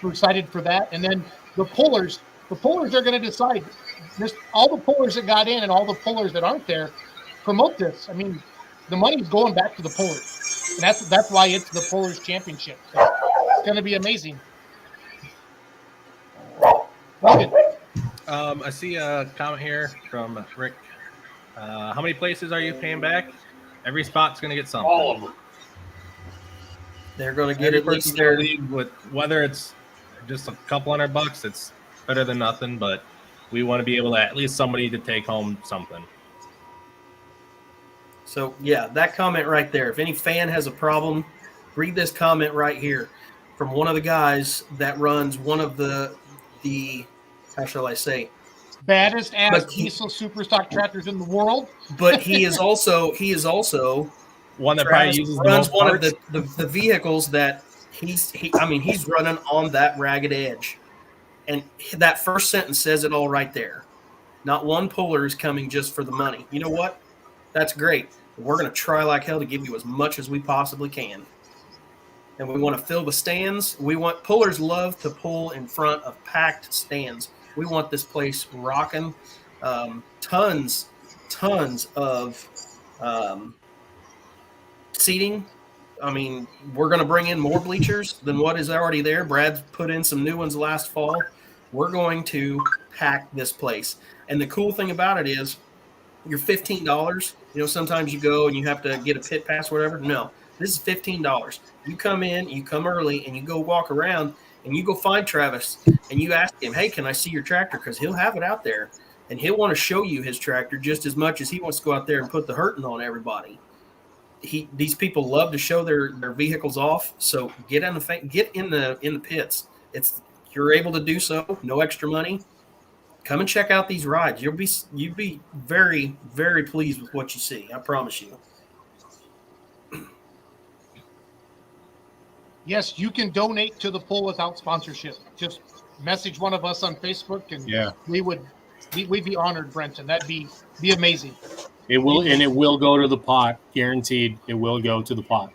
We're excited for that. And then the pullers are going to decide. All the pullers that got in and all the pullers that aren't there promote this. I mean, the money's going back to the pullers. And that's why it's the Pullers Championship. So it's going to be amazing. Logan. I see a comment here from Rick. How many places are you paying back? Every spot's going to get something. All of them. They're going to get Every at least person's their gonna leave with whether it's just a couple $100. It's better than nothing, but we want to be able to at least somebody to take home something. So yeah, that comment right there. If any fan has a problem, read this comment right here from one of the guys that runs one of the how shall I say? Baddest ass But he- diesel super stock tractors in the world. But he is also One that Travis probably uses the runs most one parts. of the vehicles that he's running on that ragged edge. And that first sentence says it all right there. Not one puller is coming just for the money. You know what? That's great. We're going to try like hell to give you as much as we possibly can. And we want to fill the stands. Pullers love to pull in front of packed stands. We want this place rocking. Tons of seating. I mean, we're going to bring in more bleachers than what is already there. Brad's put in some new ones last fall. We're going to pack this place. And the cool thing about it is you're $15. You know, sometimes you go and you have to get a pit pass or whatever. No, this is $15. You come in, you come early, and you go walk around, and you go find Travis, and you ask him, hey, can I see your tractor? Because he'll have it out there, and he'll want to show you his tractor just as much as he wants to go out there and put the hurting on everybody. These people love to show their vehicles off, so get in the pits. You're able to do so, no extra money. Come and check out these rides. You'll be very, very pleased with what you see. I promise you. Yes, you can donate to the poll without sponsorship. Just message one of us on Facebook, and we'd be honored, Brenton. That'd be amazing. It will go to the pot, guaranteed. It will go to the pot.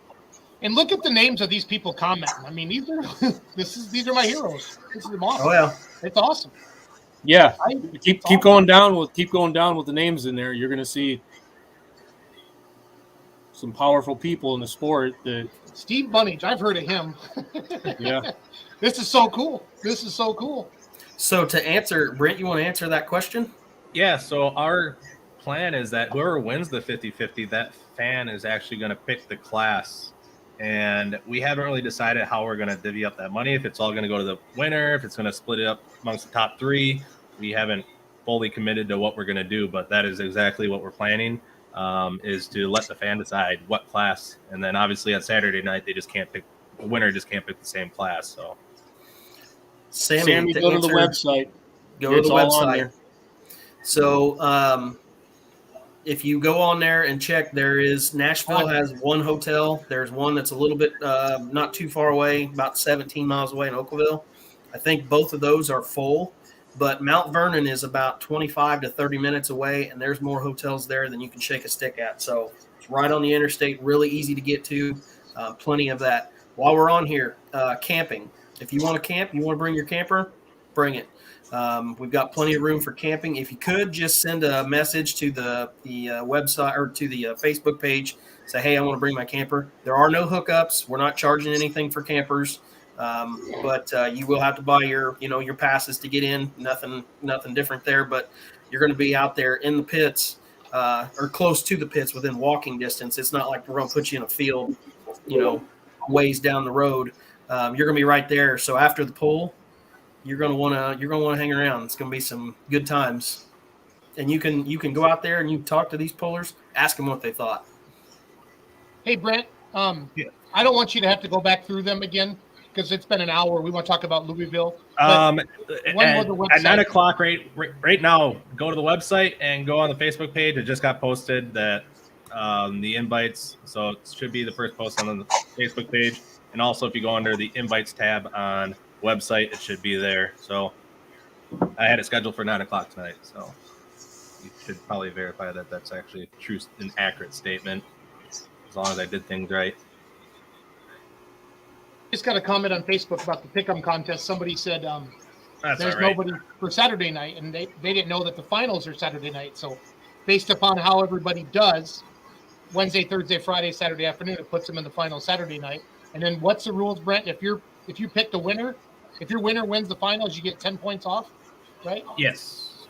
And look at the names of these people commenting. I mean, these are my heroes. This is awesome. Oh yeah, it's awesome. Yeah, keep going down with the names in there. You're going to see some powerful people in the sport. That Steve Bunnage, I've heard of him. Yeah, this is so cool. This is so cool. So to answer, Brent, you want to answer that question? Yeah. So our plan is that whoever wins the 50-50, that fan is actually going to pick the class. And we haven't really decided how we're going to divvy up that money. If it's all going to go to the winner, if it's going to split it up amongst the top three. We haven't fully committed to what we're going to do, but that is exactly what we're planning, is to let the fan decide what class. And then obviously on Saturday night, the winner just can't pick the same class. So Sammy, go to the website. Go to the website. So if you go on there and check, Nashville has one hotel. There's one that's a little bit not too far away, about 17 miles away in Oakville. I think both of those are full. But Mount Vernon is about 25 to 30 minutes away, and there's more hotels there than you can shake a stick at. So it's right on the interstate, really easy to get to, plenty of that. While we're on here, camping. If you want to camp, you want to bring your camper, bring it. We've got plenty of room for camping. If you could, just send a message to the website or to the Facebook page. Say, hey, I want to bring my camper. There are no hookups. We're not charging anything for campers. But you will have to buy your passes to get in. Nothing different there, but you're going to be out there in the pits, or close to the pits within walking distance. It's not like we're going to put you in a field, ways down the road. You're going to be right there. So after the pull, you're going to want to hang around. It's going to be some good times, and you can go out there and you talk to these pullers, ask them what they thought. Hey, Brent, I don't want you to have to go back through them again, because it's been an hour. We want to talk about Louisville. At 9 o'clock right now, go to the website and go on the Facebook page. It just got posted that the invites. So it should be the first post on the Facebook page. And also, if you go under the invites tab on website, it should be there. So I had it scheduled for 9 o'clock tonight. So you should probably verify that that's actually a true and accurate statement, as long as I did things right. Just got a comment on Facebook about the pick'em contest. Somebody said there's right. nobody for Saturday night, and they didn't know that the finals are Saturday night. So based upon how everybody does, Wednesday, Thursday, Friday, Saturday afternoon, it puts them in the final Saturday night. And then what's the rules, Brent? If you pick the winner, if your winner wins the finals, you get 10 points off, right? Yes.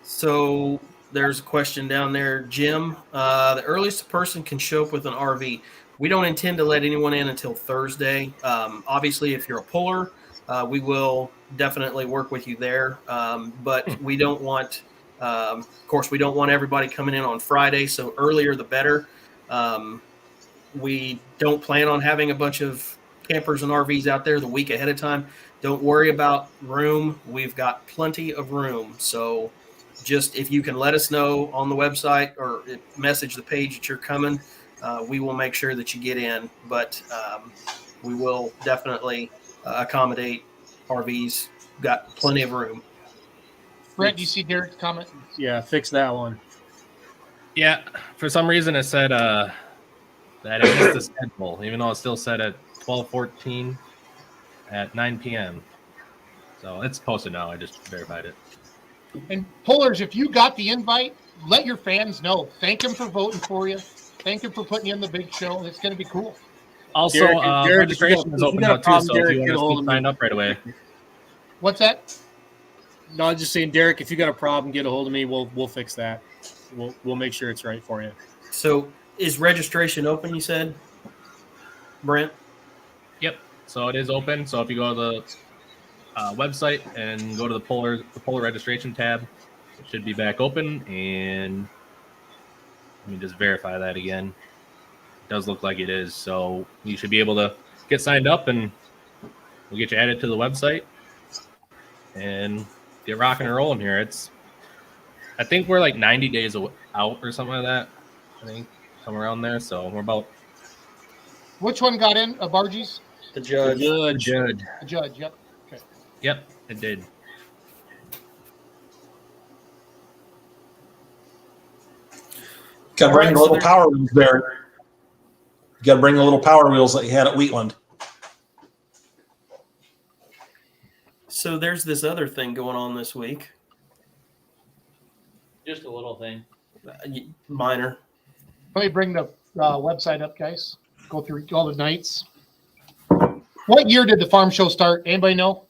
So there's a question down there, Jim. The earliest a person can show up with an RV. We don't intend to let anyone in until Thursday. Obviously, if you're a puller, we will definitely work with you there. But we don't want, of course, we don't want everybody coming in on Friday. So earlier the better. We don't plan on having a bunch of campers and RVs out there the week ahead of time. Don't worry about room. We've got plenty of room. So just if you can let us know on the website or message the page that you're coming, we will make sure that you get in. But we will definitely accommodate RVs. Got plenty of room. Brent, do you see Derek's comment? Yeah, fix that one. Yeah, for some reason it said that it missed the schedule, even though it still said at 12:14 at 9 p.m. So it's posted now. I just verified it. And pullers, if you got the invite, let your fans know. Thank them for voting for you. Thank them for putting you in the big show. It's going to be cool. Also, Derek, registration is open now too, so if you want to be signed up right away. What's that? No, I'm just saying, Derek, if you got a problem, get a hold of me. We'll fix that. We'll make sure it's right for you. So is registration open, you said, Brent? Yep. So it is open. So if you go to the website and go to the polar registration tab, it should be back open. And let me just verify that again. It does look like it is. So you should be able to get signed up, and we'll get you added to the website and get rocking and rolling here. I think we're like 90 days out or something like that. I think somewhere around there. So we're about. Which one got in? Barges? The judge. The judge, yep. Okay. Yep, it did. Got to bring the little power wheels there. You got to bring the little power wheels that you had at Wheatland. So there's this other thing going on this week. Just a little thing. Minor. Let me bring the website up, guys. Go through all the nights. What year did the farm show start? Anybody know?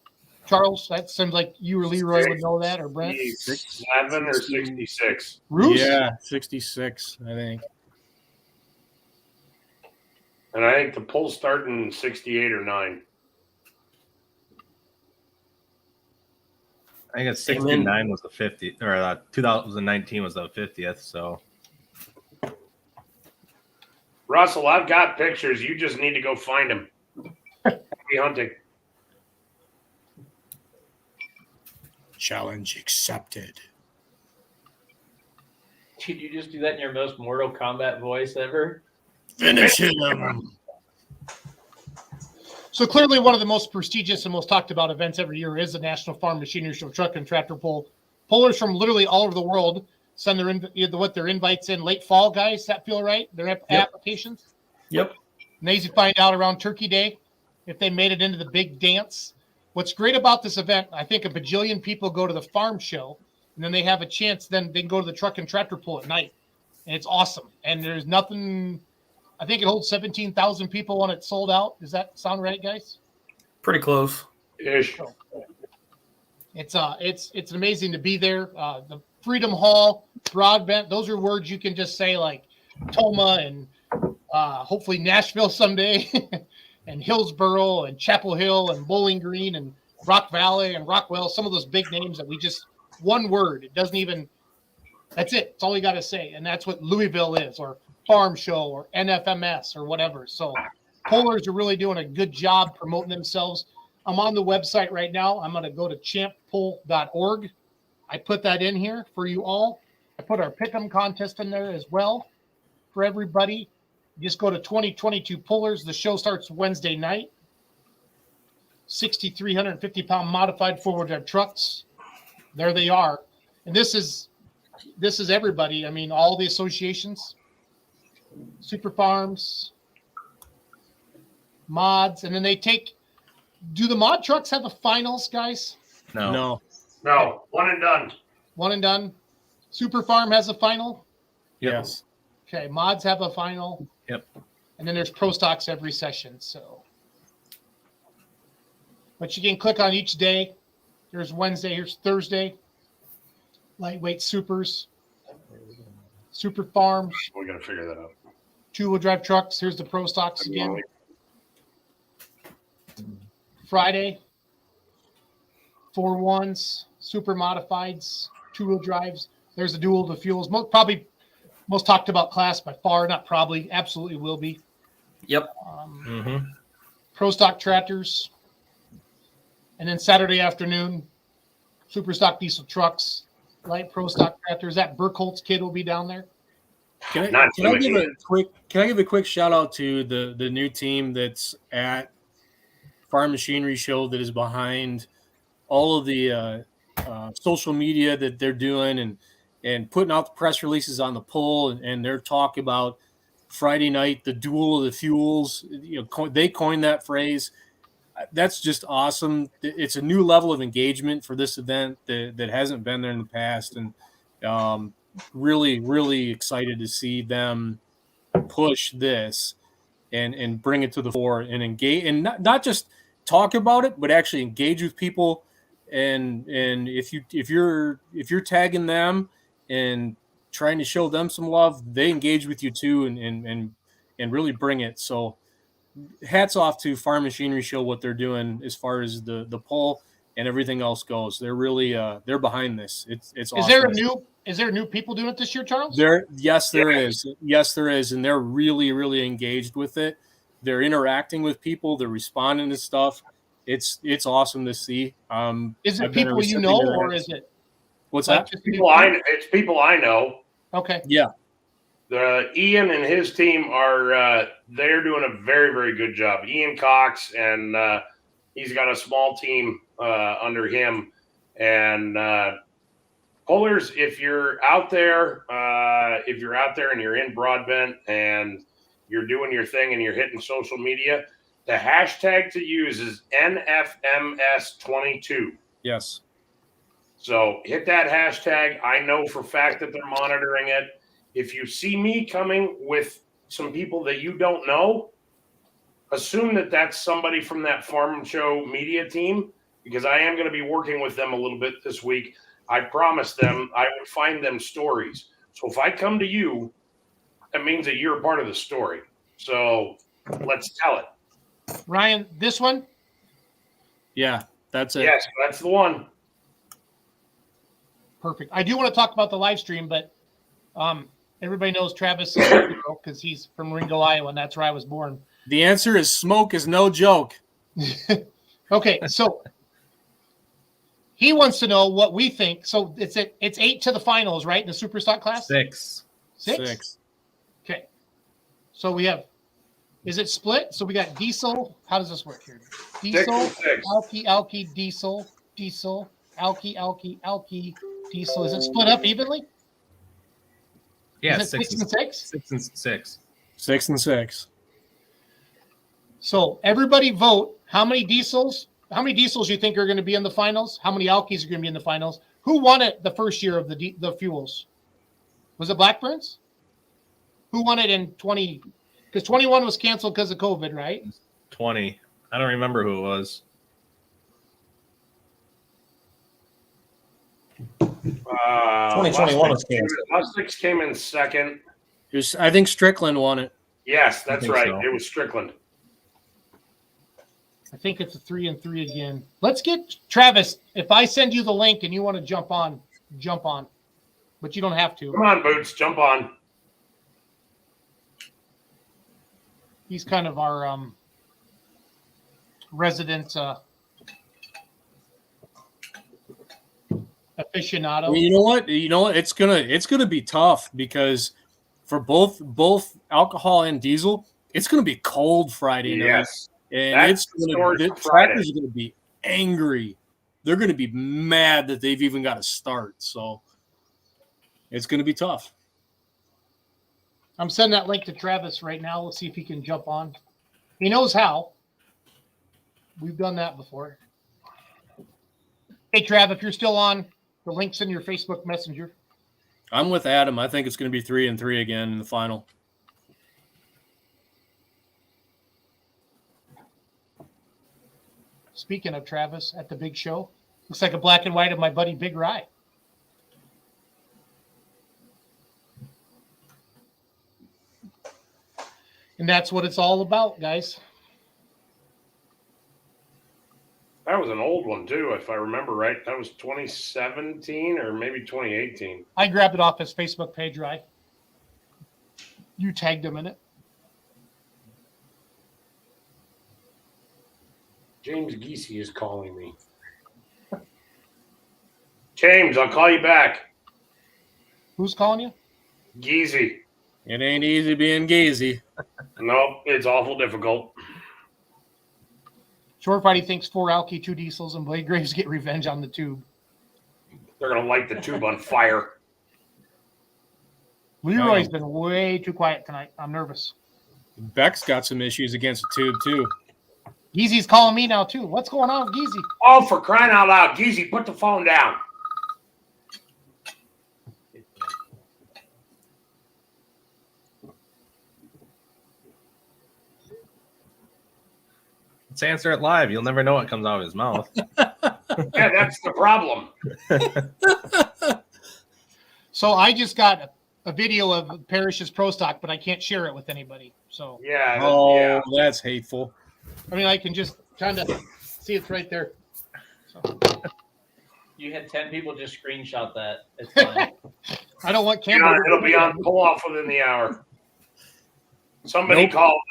Charles, that seems like you or Leroy would know that, or Brent. 67 or 66. Roos? Yeah, 66, I think. And I think the poll started in 68 or 9. I think it's 69 was the 50th, or 2019 was the 50th. So, Russell, I've got pictures. You just need to go find them. Be hunting. Challenge accepted. Did you just do that in your most Mortal Kombat voice ever? Finish him. So clearly one of the most prestigious and most talked about events every year is the National Farm Machinery Show Truck and Tractor Pull. Pullers from literally all over the world send their invites in late fall, guys. That feel right? Their applications? Yep. And they usually find out around Turkey Day if they made it into the big dance. What's great about this event, I think a bajillion people go to the farm show, and then they have a chance, then they can go to the truck and tractor pull at night. And it's awesome. And there's nothing, I think it holds 17,000 people when it's sold out. Does that sound right, guys? Pretty close. Ish. It's amazing to be there. The Freedom Hall, Broadbent, those are words you can just say like Toma and hopefully Nashville someday. And Hillsboro and Chapel Hill and Bowling Green and Rock Valley and Rockwell, some of those big names that we just, one word, it doesn't even, that's it. It's all you got to say. And that's what Louisville is, or Farm Show, or NFMS, or whatever. So pullers are really doing a good job promoting themselves. I'm on the website right now. I'm going to go to champpull.org. I put that in here for you all. I put our pick'em contest in there as well for everybody. Just go to 2022 Pullers. The show starts Wednesday night. 6,350-pound modified forward drive trucks. There they are. And this is everybody. I mean, all the associations, Super Farms, mods, and then they take. Do the mod trucks have a finals, guys? no. No, one and done. One and done. Super Farm has a final. Yes. Okay, mods have a final. Yep. And then there's pro stocks every session. So, but you can click on each day. Here's Wednesday. Here's Thursday. Lightweight supers, super farms. We got to figure that out. 2-wheel drive trucks. Here's the Pro Stocks again. Friday, 4-1s, super modifieds, 2-wheel drives. There's the dual to fuels. Probably most talked about class by far. Not probably, absolutely will be. Yep. Pro Stock tractors. And then Saturday afternoon, super stock diesel trucks, light Pro Stock tractors. That Burkholtz kid will be down there. Can I give a quick shout out to the new team that's at Farm Machinery Show that is behind all of the social media that they're doing and putting out the press releases on the poll and their talk about Friday night, the duel of the fuels. They coined that phrase. That's just awesome. It's a new level of engagement for this event that hasn't been there in the past, and really, really excited to see them push this and bring it to the fore and engage, and not just talk about it, but actually engage with people. And if you're tagging them and trying to show them some love, they engage with you too, and really bring it. So hats off to Farm Machinery Show, what they're doing as far as the poll and everything else goes. They're really they're behind this. It's awesome. Is there new people doing it this year, Charles? Yes, there is, and they're really, really engaged with it. They're interacting with people. They're responding to stuff. It's awesome to see. Is it people you know, or is it? What's like that? It's people I know. Okay. Yeah. Ian and his team are they're doing a very, very good job. Ian Cox, and he's got a small team under him. And Pullers, if you're out there and you're in Broadbent and you're doing your thing and you're hitting social media, the hashtag to use is NFMS22. Yes. So hit that hashtag. I know for a fact that they're monitoring it. If you see me coming with some people that you don't know, assume that that's somebody from that Farm Show media team, because I am going to be working with them a little bit this week. I promised them I would find them stories. So if I come to you, that means that you're a part of the story. So let's tell it. Ryan, this one? Yeah, that's it. Yes, that's the one. Perfect. I do want to talk about the live stream, but everybody knows Travis because he's from Ringo, Iowa, and that's where I was born. The answer is smoke is no joke. Okay, so he wants to know what we think. So it's 8 to the finals, right? In the super stock class? 6. Six? Okay. So we have, is it split? So we got diesel. How does this work here? Diesel, alky, diesel, alky, diesel. Is it split up evenly? Yeah, is it 6 and 6? 6 and 6. 6 and 6. So everybody vote. How many diesels you think are going to be in the finals? How many alkies are going to be in the finals? Who won it the first year of the fuels? Was it Blackburns? Who won it in 20? Because 21 was canceled because of COVID, right? 20. I don't remember who it was. 2021 was canceled. Mustics came in second. I think Strickland won it. Yes, that's right. So. It was Strickland. I think it's a 3 and 3 again. Let's get Travis. If I send you the link and you want to jump on. But you don't have to. Come on, Boots, jump on. He's kind of our resident aficionado. Well, you know what? It's gonna be tough because for both alcohol and diesel, it's gonna be cold Friday night. Yes. And the tractors are going to be angry. They're going to be mad that they've even got to start. So it's going to be tough. I'm sending that link to Travis right now. Let's see if he can jump on. He knows how. We've done that before. Hey, Trav, if you're still on, the link's in your Facebook Messenger. I'm with Adam. I think it's going to be 3 and 3 again in the final. Speaking of Travis at the big show, looks like a black and white of my buddy Big Rye. And that's what it's all about, guys. That was an old one too, if I remember right. That was 2017 or maybe 2018. I grabbed it off his Facebook page, right? You tagged him in it. James Geesey is calling me. James, I'll call you back. Who's calling you? Geesey. It ain't easy being Gazy. Nope, it's awful difficult. Short Fighty thinks 4 Alky, 2 Diesels, and Blade Graves get revenge on the tube. They're going to light the tube on fire. Leroy's been way too quiet tonight. I'm nervous. Beck's got some issues against the tube, too. Geezy's calling me now, too. What's going on with Geezy? Oh, for crying out loud. Geesey, put the phone down. Let's answer it live. You'll never know what comes out of his mouth. Yeah, that's the problem. So I just got a video of Parrish's Pro Stock, but I can't share it with anybody. So, Yeah. Oh, that's hateful. I mean, I can just kind of see it's right there. So, You had 10 people just screenshot that. It's fine. I don't want Yeah, camera. it'll be on pull off within the hour. Somebody called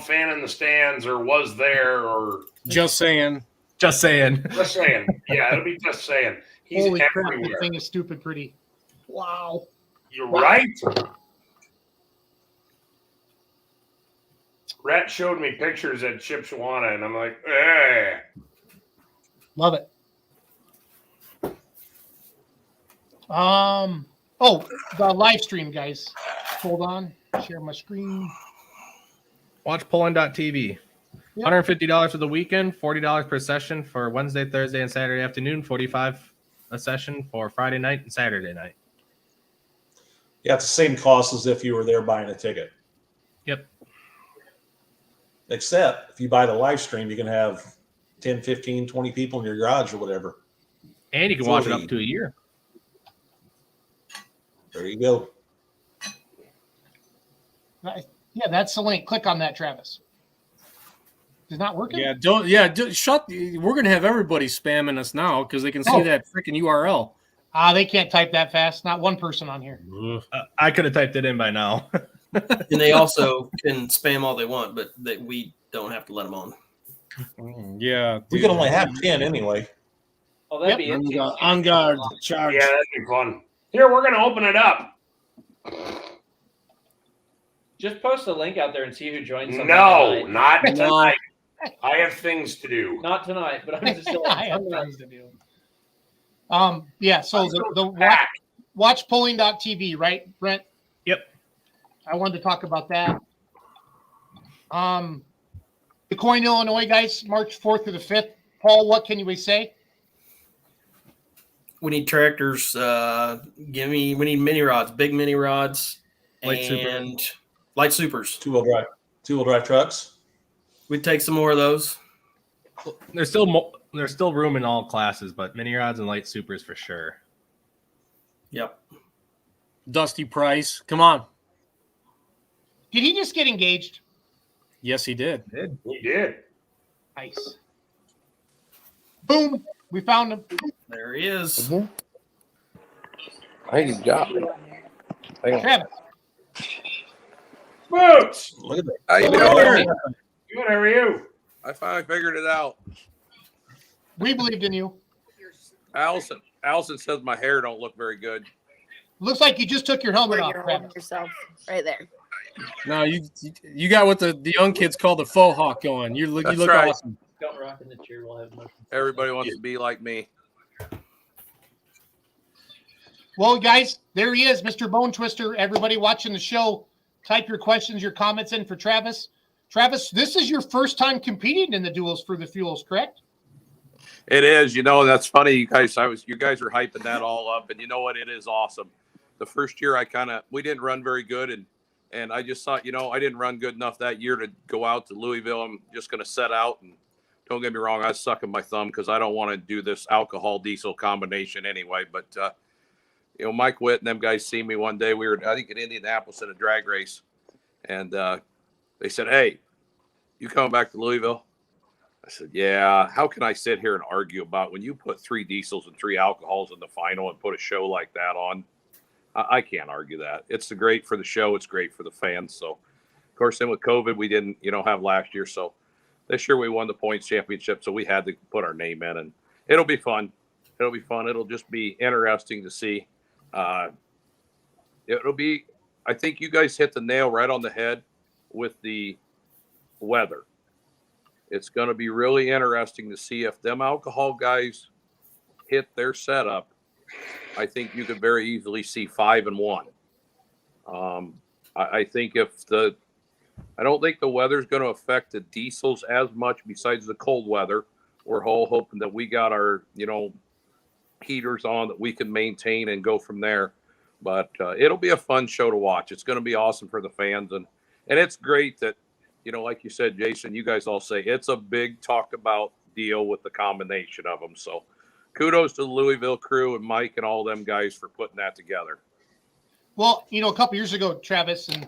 fan in the stands or was there or Just saying. Just saying. just saying. Yeah, it'll be just saying. He's Holy crap, the everywhere. thing is stupid pretty. Wow. You're right. Rat showed me pictures at Chipshawana, and I'm like, eh. Love it. Oh, the live stream, guys. Hold on. Share my screen. Watch Pulling.tv. Yep. $150 for the weekend, $40 per session for Wednesday, Thursday, and Saturday afternoon, $45 a session for Friday night and Saturday night. Yeah, it's the same cost as if you were there buying a ticket. Yep. Except if you buy the live stream, you can have 10, 15, 20 people in your garage or whatever. And you can watch it up to a year. There you go. Yeah, that's the link. Click on that, Travis. Is not working? Yeah, shut. We're going to have everybody spamming us now because they can see that freaking URL. They can't type that fast. Not one person on here. I could have typed it in by now. And they also can spam all they want, but we don't have to let them on. Yeah. We can only have 10 anyway. Oh, that'd be interesting. On guard, charge. Yeah, that'd be fun. Here, we're going to open it up. Just post a link out there and see who joins. No, not tonight. I have things to do. Not tonight, but I'm just still. I have things to do. Yeah, so the watch Pulling.tv, right, Brent? Yep. I wanted to talk about that. The Coin, Illinois, guys, March 4th through the 5th. Paul, what can we say? We need tractors. We need mini rods, big mini rods, and light supers. Two-wheel drive trucks. We'd take some more of those. There's still room in all classes, but mini rods and light supers for sure. Yep. Dusty Price. Come on. Did he just get engaged? Yes, he did. We did. Nice. Boom. We found him. There he is. Mm-hmm. I think he's got me. Hang on. Travis. Boots. Look at that. How you Good, doing? how are you? I finally figured it out. We believed in you. Allison says my hair don't look very good. Looks like you just took your helmet off, You're holding Travis. yourself right there. No, you got what the young kids call the faux hawk going. You look That's right. awesome. Don't rock in the chair. We'll have motion. Everybody wants to be like me. Well, guys, there he is, Mr. Bone Twister. Everybody watching the show, type your questions, your comments in for Travis. Travis, this is your first time competing in the duels for the fuels, correct? It is, that's funny. You guys are hyping that all up, and you know what? It is awesome. The first year we didn't run very good, and I just thought, I didn't run good enough that year to go out to Louisville. I'm just going to set out, and don't get me wrong, I was sucking my thumb because I don't want to do this alcohol diesel combination anyway. But Mike Witt and them guys see me one day. We were, I think, in Indianapolis at a drag race, and They said, "Hey, you coming back to Louisville?" I said, "Yeah." How can I sit here and argue about when you put 3 diesels and 3 alcohols in the final and put a show like that on? I can't argue that. It's great for the show. It's great for the fans. So, of course, then with COVID, we didn't, have last year. So this year we won the points championship. So we had to put our name in, and it'll be fun. It'll be fun. It'll just be interesting to see. It'll be, I think you guys hit the nail right on the head with the weather. It's going to be really interesting to see if them alcohol guys hit their setup. I think you could very easily see 5-1. I think I don't think the weather's going to affect the diesels as much besides the cold weather. We're all hoping that we got our, heaters on that we can maintain and go from there. But it'll be a fun show to watch. It's going to be awesome for the fans. And it's great that, like you said, Jason, you guys all say it's a big talked about deal with the combination of them. So kudos to the Louisville crew and Mike and all them guys for putting that together. Well, a couple years ago, Travis, and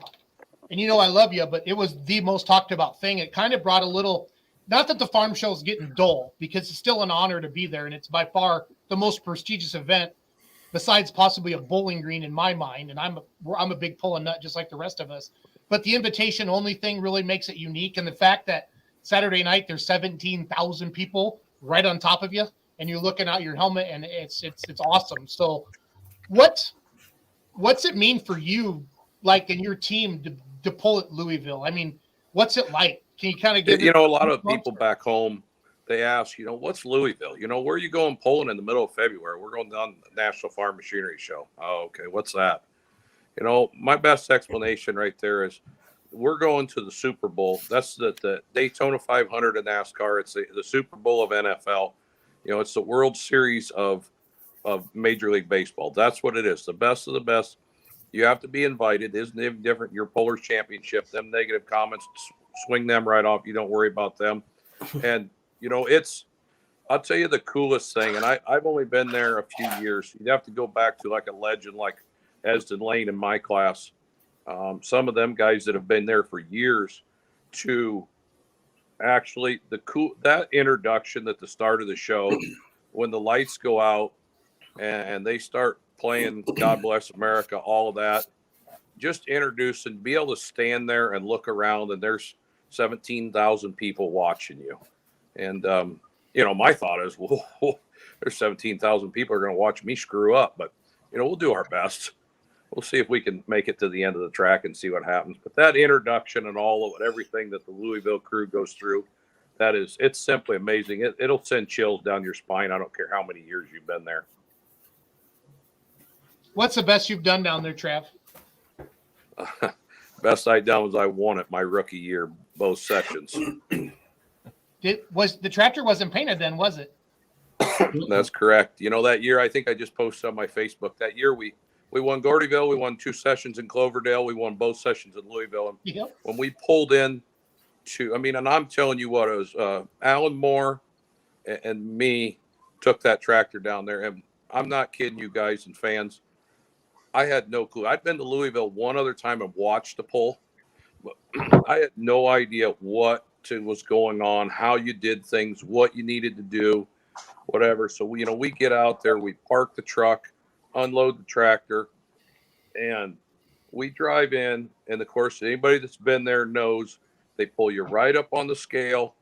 I love you, but it was the most talked about thing. It kind of brought a little, not that the farm show is getting dull, because it's still an honor to be there, and it's by far the most prestigious event besides possibly a Bowling Green in my mind. And I'm a big pulling nut just like the rest of us. But the invitation only thing really makes it unique, and the fact that Saturday night there's 17,000 people right on top of you, and you're looking out your helmet, and it's awesome. So, what's it mean for you, like, in your team to pull at Louisville? I mean, what's it like? Can you kind of give a lot of people back home, they ask, what's Louisville? Where are you going polling in the middle of February? We're going down the National Farm Machinery Show. Oh, okay. What's that? My best explanation right there is we're going to the Super Bowl. That's the Daytona 500 in NASCAR. It's the Super Bowl of NFL. It's the World Series of Major League Baseball. That's what it is. The best of the best. You have to be invited. Isn't it different? Your Pullers Championship, them negative comments, swing them right off. You don't worry about them. And, I'll tell you the coolest thing, and I've only been there a few years. You'd have to go back to like a legend like Esden Lane in my class. Some of them guys that have been there for years to actually that introduction at the start of the show when the lights go out and they start playing God Bless America, all of that, just introduce and be able to stand there and look around and there's 17,000 people watching you. And, my thought is, well, there's 17,000 people are going to watch me screw up, but, we'll do our best. We'll see if we can make it to the end of the track and see what happens. But that introduction and all of it, everything that the Louisville crew goes through, it's simply amazing. It'll send chills down your spine. I don't care how many years you've been there. What's the best you've done down there, Trav? Best I done was I won it my rookie year, both sessions. The tractor wasn't painted then, was it? That's correct. That year, I think I just posted on my Facebook. That year, we won Gordyville. We won 2 sessions in Cloverdale. We won both sessions in Louisville. And yep. When we pulled in and I'm telling you what, it was Alan Moore and me took that tractor down there. And I'm not kidding you guys and fans. I had no clue. I'd been to Louisville one other time and watched the pull, but I had no idea what was going on, how you did things, what you needed to do, whatever. So we get out there, we park the truck, unload the tractor, and we drive in. And of course, anybody that's been there knows they pull you right up on the scale,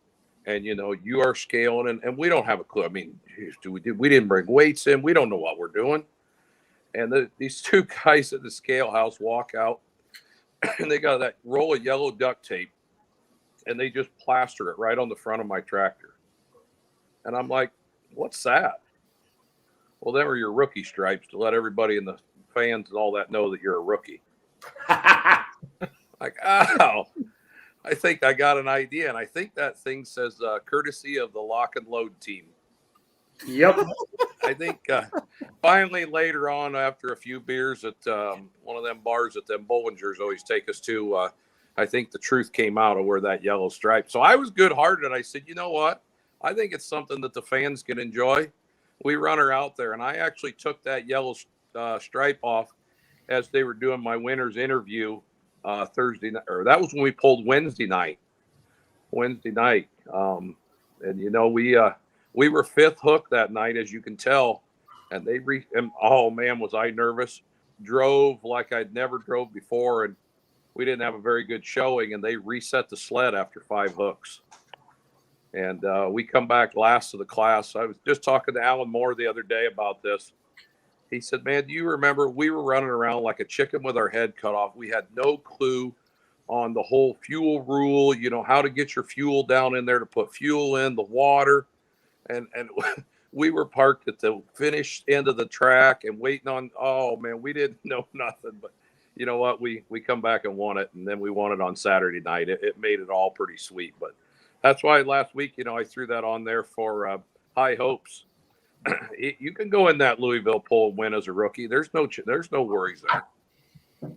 and you are scaling, and we don't have a clue. I mean, we didn't bring weights in. We don't know what we're doing. And these 2 guys at the scale house walk out, and they got that roll of yellow duct tape, and they just plaster it right on the front of my tractor. And I'm like, what's that? Well, them are your rookie stripes to let everybody in the fans and all that know that you're a rookie. Like, oh, I think I got an idea. And I think that thing says courtesy of the lock and load team. Yep. I think finally later on, after a few beers at one of them bars that them Bollingers always take us to, I think the truth came out of where that yellow stripe. So I was good-hearted. I said, you know what? I think it's something that the fans can enjoy. We run her out there, and I actually took that yellow stripe off as they were doing my winner's interview Thursday night, or that was when we pulled Wednesday night. And we were fifth hook that night, as you can tell. And and oh man, was I nervous. Drove like I'd never drove before, and we didn't have a very good showing, and they reset the sled after 5 hooks. And we come back last of the class. I was just talking to Alan Moore the other day about this. He said, man, do you remember we were running around like a chicken with our head cut off? We had no clue on the whole fuel rule, how to get your fuel down in there to put fuel in, the water. And we were parked at the finished end of the track and waiting on, oh, man, we didn't know nothing. But you know what? We come back and won it, and then we won it on Saturday night. It made it all pretty sweet. But that's why last week, I threw that on there for high hopes. You can go in that Louisville poll and win as a rookie. There's no worries there.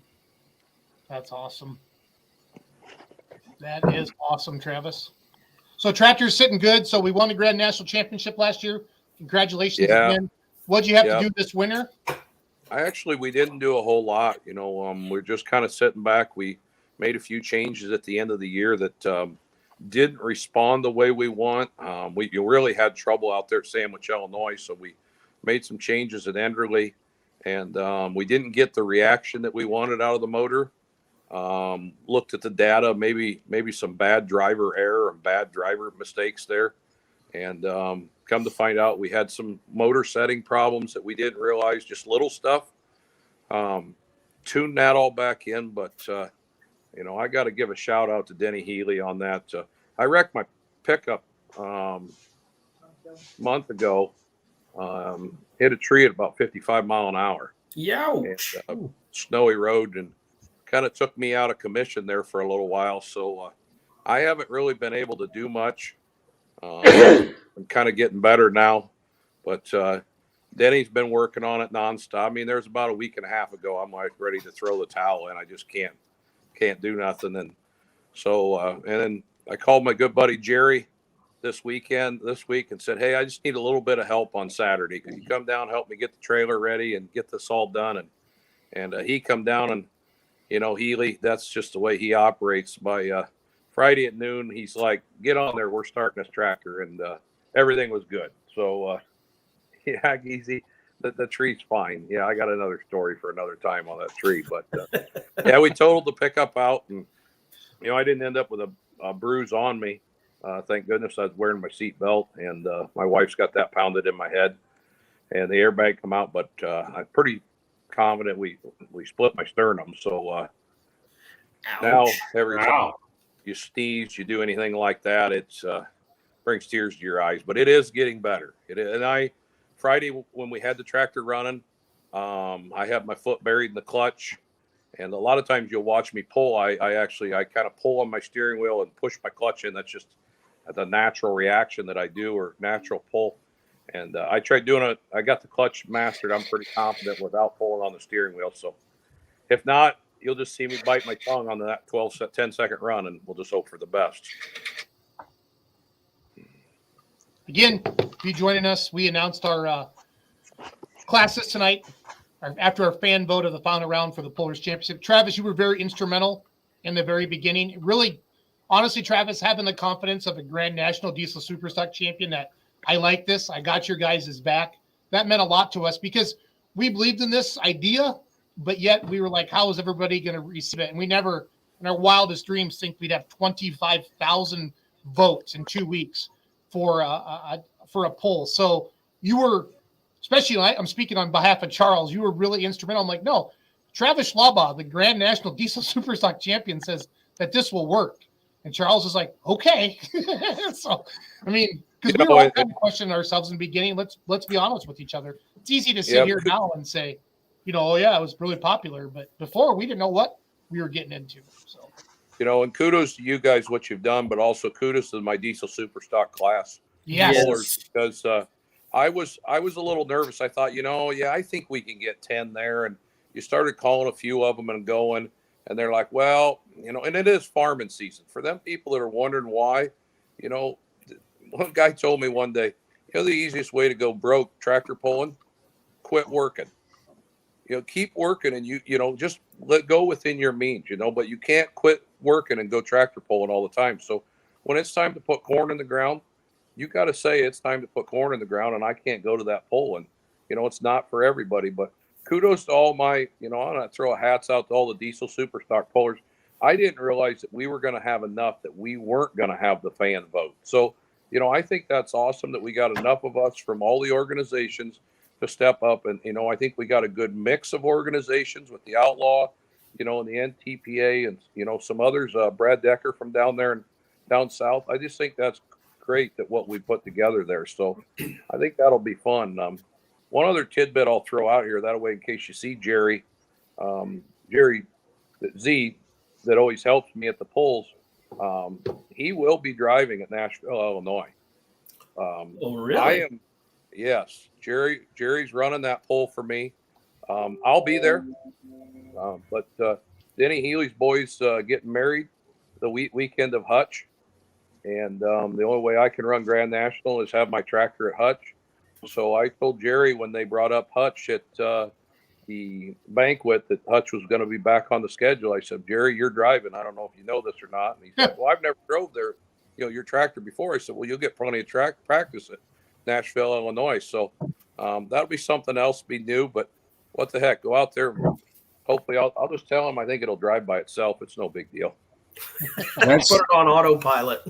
That's awesome. That is awesome, Travis. So Tractor's sitting good. So we won the Grand National Championship last year. Congratulations again. What'd you have to do this winter? We didn't do a whole lot. We're just kind of sitting back. We made a few changes at the end of the year that didn't respond the way we want. We really had trouble out there at Sandwich, Illinois, so we made some changes at Enderley, and we didn't get the reaction that we wanted out of the motor. Looked at the data, maybe some bad driver error and bad driver mistakes there, and come to find out we had some motor setting problems that we didn't realize, just little stuff. Tuned that all back in, but I got to give a shout out to Denny Healy on that. I wrecked my pickup month ago, hit a tree at about 55 mile an hour. Youch. And, snowy road, and kind of took me out of commission there for a little while. So I haven't really been able to do much. I'm kind of getting better now, but Denny's been working on it nonstop. I mean, there's about a week and a half ago, I'm like ready to throw the towel in. I just can't do nothing. And so, and then I called my good buddy Jerry this week and said, hey, I just need a little bit of help on Saturday. Can you come down, help me get the trailer ready and get this all done? And he come down, and Healy, that's just the way he operates. By Friday at noon, he's like, get on there, we're starting this tractor. And everything was good. So yeah, easy. The tree's fine. Yeah, I got another story for another time on that tree. But yeah, we totaled the pickup out, and I didn't end up with a bruise on me. Thank goodness. I was wearing my seat belt, and my wife's got that pounded in my head, and the airbag come out. But I'm pretty confident we split my sternum. So now every time you sneeze, you do anything like that, it's brings tears to your eyes. But it is getting better. It is, and Friday when we had the tractor running, I had my foot buried in the clutch, and a lot of times you'll watch me pull. I kind of pull on my steering wheel and push my clutch in. That's just the natural reaction that I do, or natural pull. And I tried doing it. I got the clutch mastered. I'm pretty confident without pulling on the steering wheel. So if not, you'll just see me bite my tongue on that 10-second run, and we'll just hope for the best. Again, if you're joining us, we announced our classes tonight after our fan vote of the final round for the Polaris Championship. Travis, you were very instrumental in the very beginning. Really, honestly, Travis, having the confidence of a Grand National Diesel Superstock champion that I like this, I got your guys' back. That meant a lot to us because we believed in this idea, but yet we were like, how is everybody going to receive it? And we never, in our wildest dreams, think we'd have 25,000 votes in 2 weeks for a poll. So you were, especially I'm speaking on behalf of Charles, you were really instrumental. I'm like, no, Travis Schlaubaugh, the Grand National Diesel Superstock champion, says that this will work. And Charles is like, okay. So, I mean, because we were all kind of questioning ourselves in the beginning. Let's be honest with each other. It's easy to sit here now and say, oh yeah, it was really popular. But before, we didn't know what we were getting into. So, and kudos to you guys, what you've done, but also kudos to my Diesel Superstock class. Yes. Because I was a little nervous. I thought, I think we can get 10 there. And you started calling a few of them and going, and they're like, well, and it is farming season. For them people that are wondering why, one guy told me one day, the easiest way to go broke tractor pulling, quit working. keep working, and just let go within your means, but you can't quit working and go tractor pulling all the time. So when it's time to put corn in the ground, you got to say it's time to put corn in the ground, and I can't go to that pull. And, it's not for everybody, but kudos to all my, I'm going to throw hats out to all the diesel super stock pullers. I didn't realize that we were going to have enough that we weren't going to have the fan vote. So, I think that's awesome that we got enough of us from all the organizations to step up. And, I think we got a good mix of organizations with the Outlaw, and the NTPA and, some others, Brad Decker from down there and down south. I just think that's great that what we put together there. So I think that'll be fun. One other tidbit I'll throw out here, that way in case you see Jerry Z, that always helps me at the polls. He will be driving at Nashville, Illinois. Oh, really? I am. Yes, Jerry's running that poll for me. I'll be there. But Denny Healy's boys getting married the weekend of Hutch, and the only way I can run Grand National is have my tractor at Hutch. So I told Jerry when they brought up Hutch at the banquet that Hutch was going to be back on the schedule. I said, Jerry, you're driving. I don't know if you know this or not. And he said, well, I've never drove there, your tractor before. I said, well, you'll get plenty of track practice at Nashville, Illinois. So that'll be something else be new, but what the heck, go out there. Hopefully I'll just tell him, I think it'll drive by itself. It's no big deal. Let's put it on autopilot.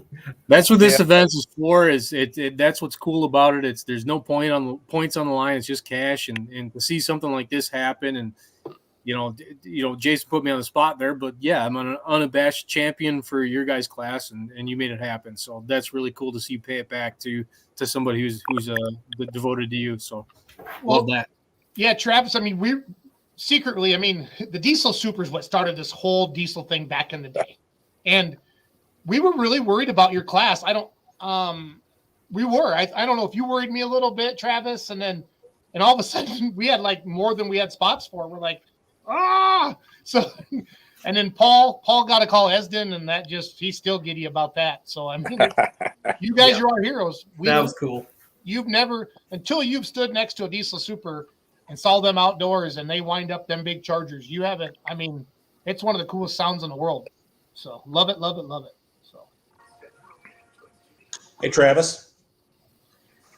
That's what this event is for. That's what's cool about it. There's no points on the line. It's just cash, and to see something like this happen, and Jason put me on the spot there, but yeah, I'm an unabashed champion for your guys' class, and you made it happen. So that's really cool to see you pay it back to somebody who's devoted to you. So love that. Yeah, Travis. I mean, the diesel super is what started this whole diesel thing back in the day. And we were really worried about your class. I don't know if you worried me a little bit, Travis. And all of a sudden we had like more than we had spots for. We're like, so, and then Paul got to call Esden, and he's still giddy about that. So, I mean, you guys are our heroes. That was cool. Until you've stood next to a diesel super and saw them outdoors and they wind up them big chargers, you haven't. I mean, it's one of the coolest sounds in the world. So love it. So, hey Travis,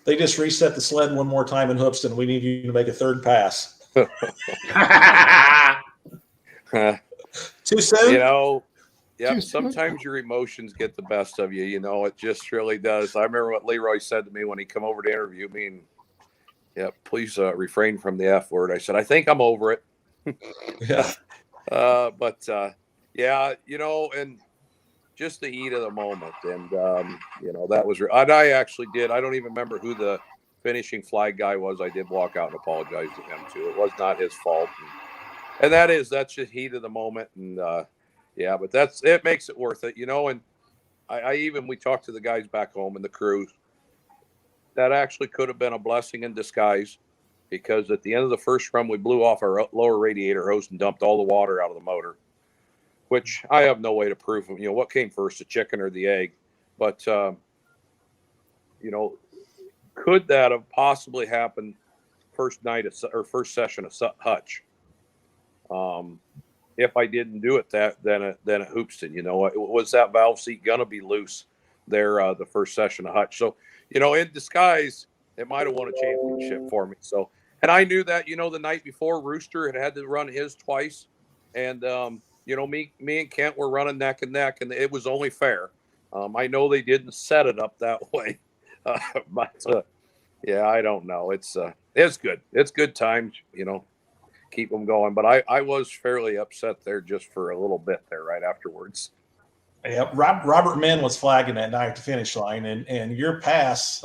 they just reset the sled one more time in Hoopston. We need you to make a third pass. Too soon? Yeah. Sometimes your emotions get the best of you. It just really does. I remember what Leroy said to me when he come over to interview me. And, yeah, please refrain from the F word. I said, I think I'm over it. Yeah. Yeah, and just the heat of the moment. And, that was, and I actually did. I don't even remember who the finishing flag guy was. I did walk out and apologize to him too. It was not his fault. And that's just heat of the moment. And, but it makes it worth it, and we talked to the guys back home and the crew. That actually could have been a blessing in disguise, because at the end of the first run, we blew off our lower radiator hose and dumped all the water out of the motor, which I have no way to prove. What came first, the chicken or the egg? But, could that have possibly happened first session of Hutch? If I didn't do it then at Hoopston, was that valve seat going to be loose there the first session of Hutch? So, in disguise, it might have won a championship for me. So, and I knew that, the night before, Rooster had to run his twice. And, me and Kent were running neck and neck, and it was only fair. I know they didn't set it up that way. But I don't know. It's good. It's good times, keep them going. But I was fairly upset there just for a little bit there right afterwards. Yeah, Robert Min was flagging that night at the finish line, and your pass,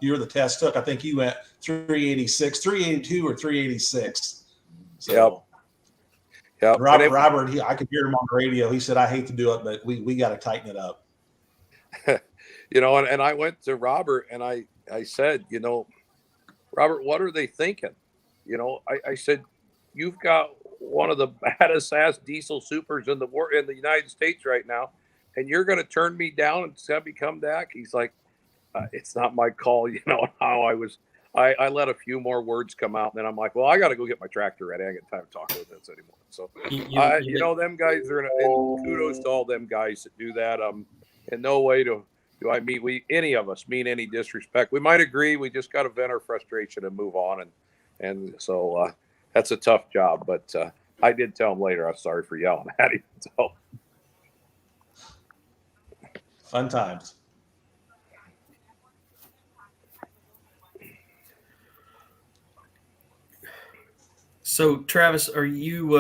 you're the test took. I think you went 386, 382, or 386. So, yep. Robert, I could hear him on the radio. He said, "I hate to do it, but we got to tighten it up." And I went to Robert and I said, Robert, what are they thinking? I said, you've got one of the baddest ass diesel supers in the United States right now, and you're going to turn me down and have me come back? He's like, it's not my call. How I let a few more words come out, and then I'm like, well, I got to go get my tractor ready. I ain't got time to talk with this anymore. So, you know, them guys are, and kudos to all them guys that do that. In no way do I mean any of us mean any disrespect. We might agree. We just got to vent our frustration and move on. And so that's a tough job. But I did tell him later, I'm sorry for yelling at him. So. Fun times. So, Travis, are you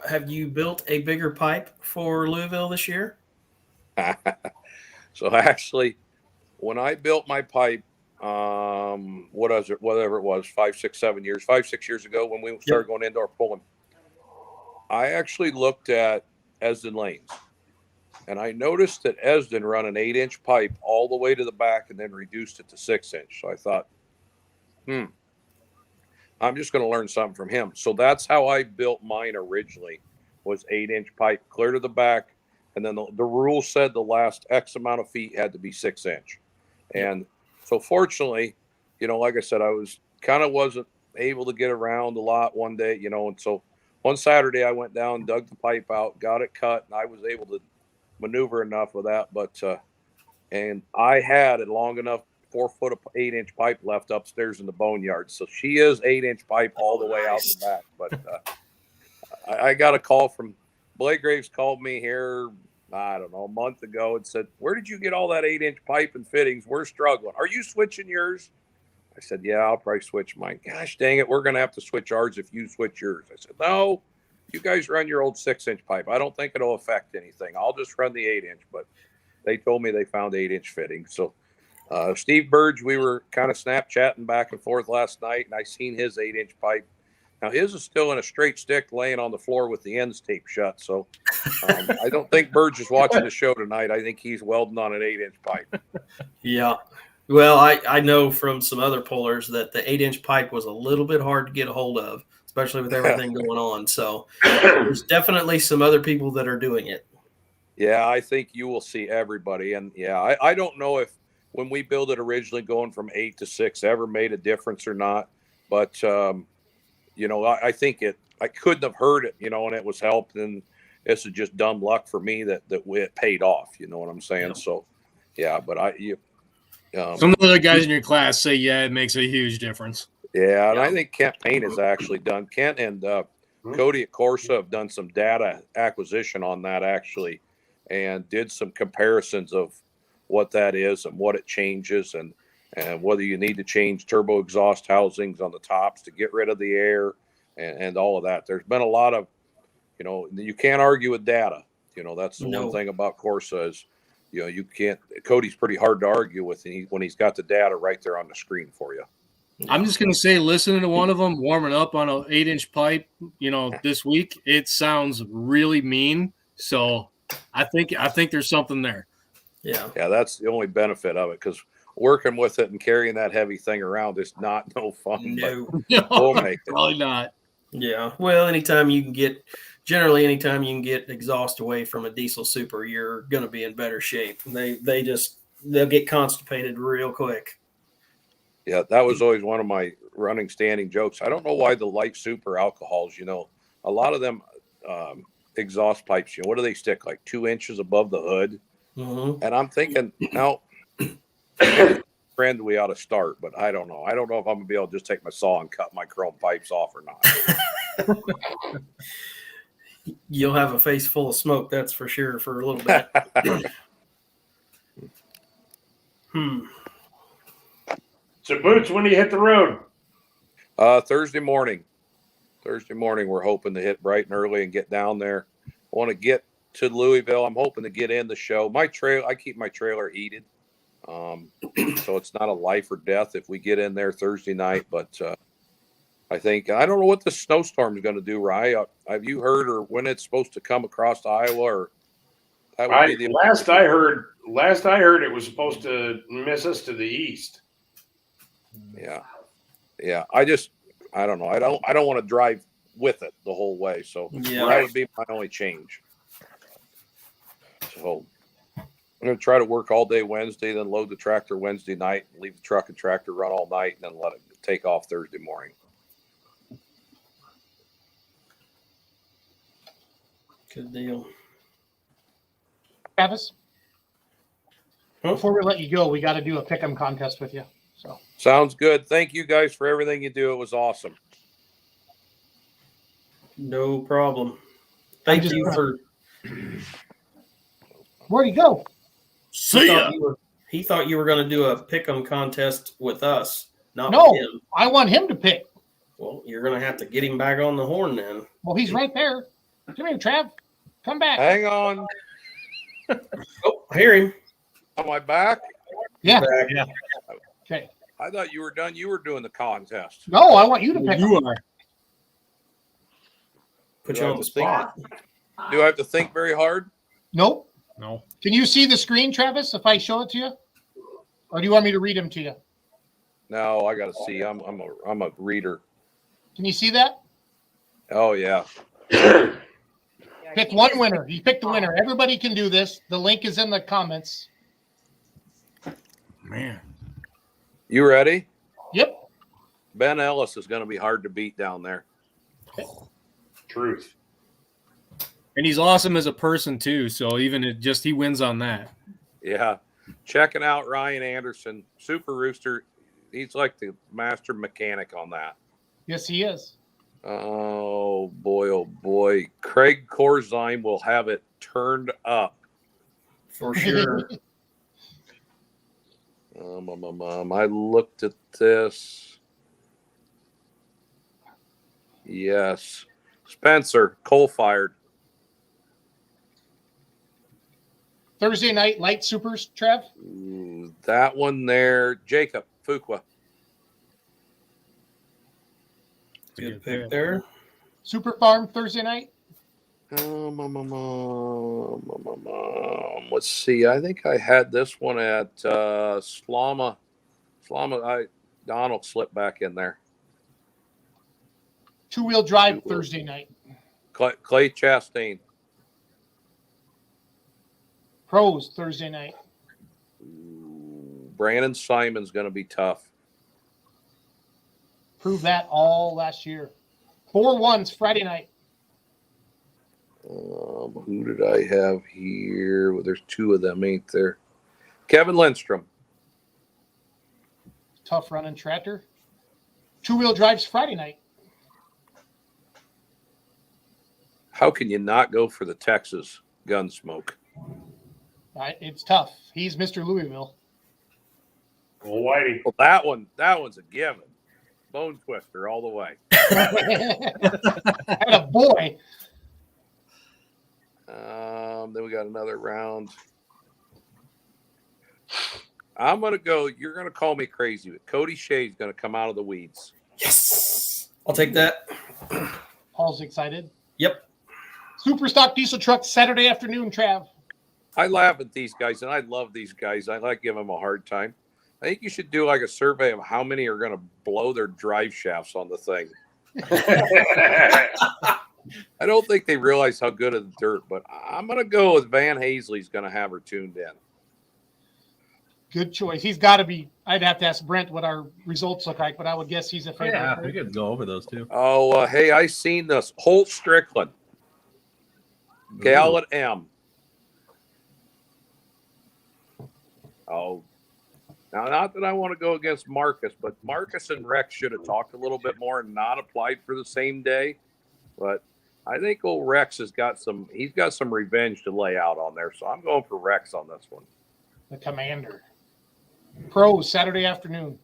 have you built a bigger pipe for Louisville this year? So actually, when I built my pipe, what was it? Whatever it was, 5, 6, 7 years, 5, 6 years ago, when we started going indoor pulling, I actually looked at Esden lanes, and I noticed that Esden run an 8-inch pipe all the way to the back and then reduced it to 6-inch. So I thought, I'm just going to learn something from him. So that's how I built mine originally, was 8-inch pipe clear to the back. And then the rule said the last X amount of feet had to be 6-inch. And so fortunately, you know, like I said, I wasn't able to get around a lot one day, you know, and so one Saturday I went down, dug the pipe out, got it cut, and I was able to maneuver enough with that. But, and I had a long enough 4 foot of 8-inch pipe left upstairs in the boneyard. So she is 8-inch pipe all the way out the back. But I got a call from Blake Graves, called me here, I don't know, a month ago and said, where did you get all that 8-inch pipe and fittings? We're struggling. Are you switching yours? I said, yeah, I'll probably switch mine. Gosh dang it, we're going to have to switch ours if you switch yours. I said, no, you guys run your old 6-inch pipe. I don't think it'll affect anything. I'll just run the 8-inch. But they told me they found 8-inch fittings. So Steve Burge, we were kind of Snapchatting back and forth last night, and I seen his 8-inch pipe. Now, his is still in a straight stick laying on the floor with the ends taped shut. So I don't think Burge is watching the show tonight. I think he's welding on an 8-inch pipe. Yeah. Well, I know from some other pullers that the 8-inch pipe was a little bit hard to get a hold of, especially with everything going on. So there's definitely some other people that are doing it. Yeah, I think you will see everybody. And, yeah, I don't know if when we built it originally going from 8 to 6 ever made a difference or not. But, you know, I think I couldn't have heard it, you know, and it was helped. And this is just dumb luck for me that it paid off. You know what I'm saying? Yeah. So, yeah, but some of the other guys in your class say, yeah, it makes a huge difference. Yeah, and I think Kent Payne has actually done. Kent and Cody at Corsa have done some data acquisition on that actually, and did some comparisons of what that is and what it changes, and whether you need to change turbo exhaust housings on the tops to get rid of the air and all of that. There's been a lot of, you know, you can't argue with data. You know, that's the one thing about Corsa is, you know, you can't. Cody's pretty hard to argue with when he's got the data right there on the screen for you. I'm just going to say, listening to one of them warming up on an 8-inch pipe, you know, this week, it sounds really mean. So I think there's something there. Yeah. Yeah, that's the only benefit of it, because working with it and carrying that heavy thing around is no fun. No, we'll make it. Probably not. Yeah. Well, anytime you can get exhaust away from a diesel super, you're going to be in better shape. They'll get constipated real quick. Yeah, that was always one of my running standing jokes. I don't know why the light super alcohols, you know, a lot of them exhaust pipes, you know, what do they stick, like 2 inches above the hood? Mm-hmm. And I'm thinking, now, friend, we ought to start, but I don't know. I don't know if I'm going to be able to just take my saw and cut my chrome pipes off or not. You'll have a face full of smoke, that's for sure, for a little bit. So, Boots, when do you hit the road? Thursday morning. We're hoping to hit bright and early and get down there. I want to get to Louisville. I'm hoping to get in the show. I keep my trailer heated. So it's not a life or death if we get in there Thursday night. But I don't know what the snowstorm is going to do, Rye. Have you heard or when it's supposed to come across Iowa? Or that would be last I heard, it was supposed to miss us to the east. Yeah. I don't know. I don't want to drive with it the whole way. So that would be my only change. So I'm going to try to work all day Wednesday, then load the tractor Wednesday night, leave the truck and tractor run all night, and then let it take off Thursday morning. Good deal. Travis, Huh? before we let you go, we got to do a pick'em contest with you. So Sounds good. Thank you guys for everything you do. It was awesome. No problem. Thank just- you for. where'd he go? See ya. He thought you were going to do a pick'em contest with us, not No. with him. I want him to pick. Well, you're going to have to get him back on the horn then. Well, he's right there. Come here, Trav. Come back. Hang on. Oh, I hear him. Am I back? Yeah. Back. Yeah. Okay. I thought you were done. You were doing the contest. No, I want you to pick. You are. Put you on the spot. Do I have to think very hard? Nope. No. Can you see the screen, Travis, if I show it to you? Or do you want me to read them to you? No, I got to see. I'm a reader. Can you see that? Oh yeah. Pick one winner. You pick the winner. Everybody can do this. The link is in the comments. Man. You ready? Yep. Ben Ellis is going to be hard to beat down there. Truth. And he's awesome as a person too. So even he wins on that. Yeah. Checking out Ryan Anderson, Super Rooster. He's like the master mechanic on that. Yes, he is. Oh boy. Craig Korzheim will have it turned up. For sure. I looked at this. Yes. Spencer, coal-fired. Thursday night light supers, Trev. Ooh, that one there. Jacob, Fuqua. Good pick there. Super Farm Thursday night. Let's see. I think I had this one at Slama. Donald slipped back in there. Two-wheel drive Thursday night. Clay Chastain. Pros Thursday night. Brandon Simon's going to be tough. Proved that all last year. 4-1s Friday night. Who did I have here? Well, there's two of them, ain't there? Kevin Lindstrom. Tough running tractor. Two-wheel drives Friday night. How can you not go for the Texas Gunsmoke? It's tough. He's Mr. Louisville. Well, Whitey. Well, that one's a given. Bone twister all the way. And a boy. Then we got another round. I'm going to go. You're going to call me crazy, but Cody Shea's going to come out of the weeds. Yes. I'll take that. Paul's excited. Yep. Super stock diesel truck Saturday afternoon, Trav. I laugh at these guys, and I love these guys. I like giving them a hard time. I think you should do like a survey of how many are going to blow their drive shafts on the thing. I don't think they realize how good of the dirt, but I'm going to go with Van Hazley's going to have her tuned in. Good choice. He's got to be. I'd have to ask Brent what our results look like, but I would guess he's a favorite. Yeah, we could go over those too. Oh, hey, I seen this. Holt Strickland. Gallet M. Oh, now not that I want to go against Marcus, but Marcus and Rex should have talked a little bit more and not applied for the same day. But I think old Rex he's got some revenge to lay out on there. So I'm going for Rex on this one. The commander. Pros Saturday afternoon.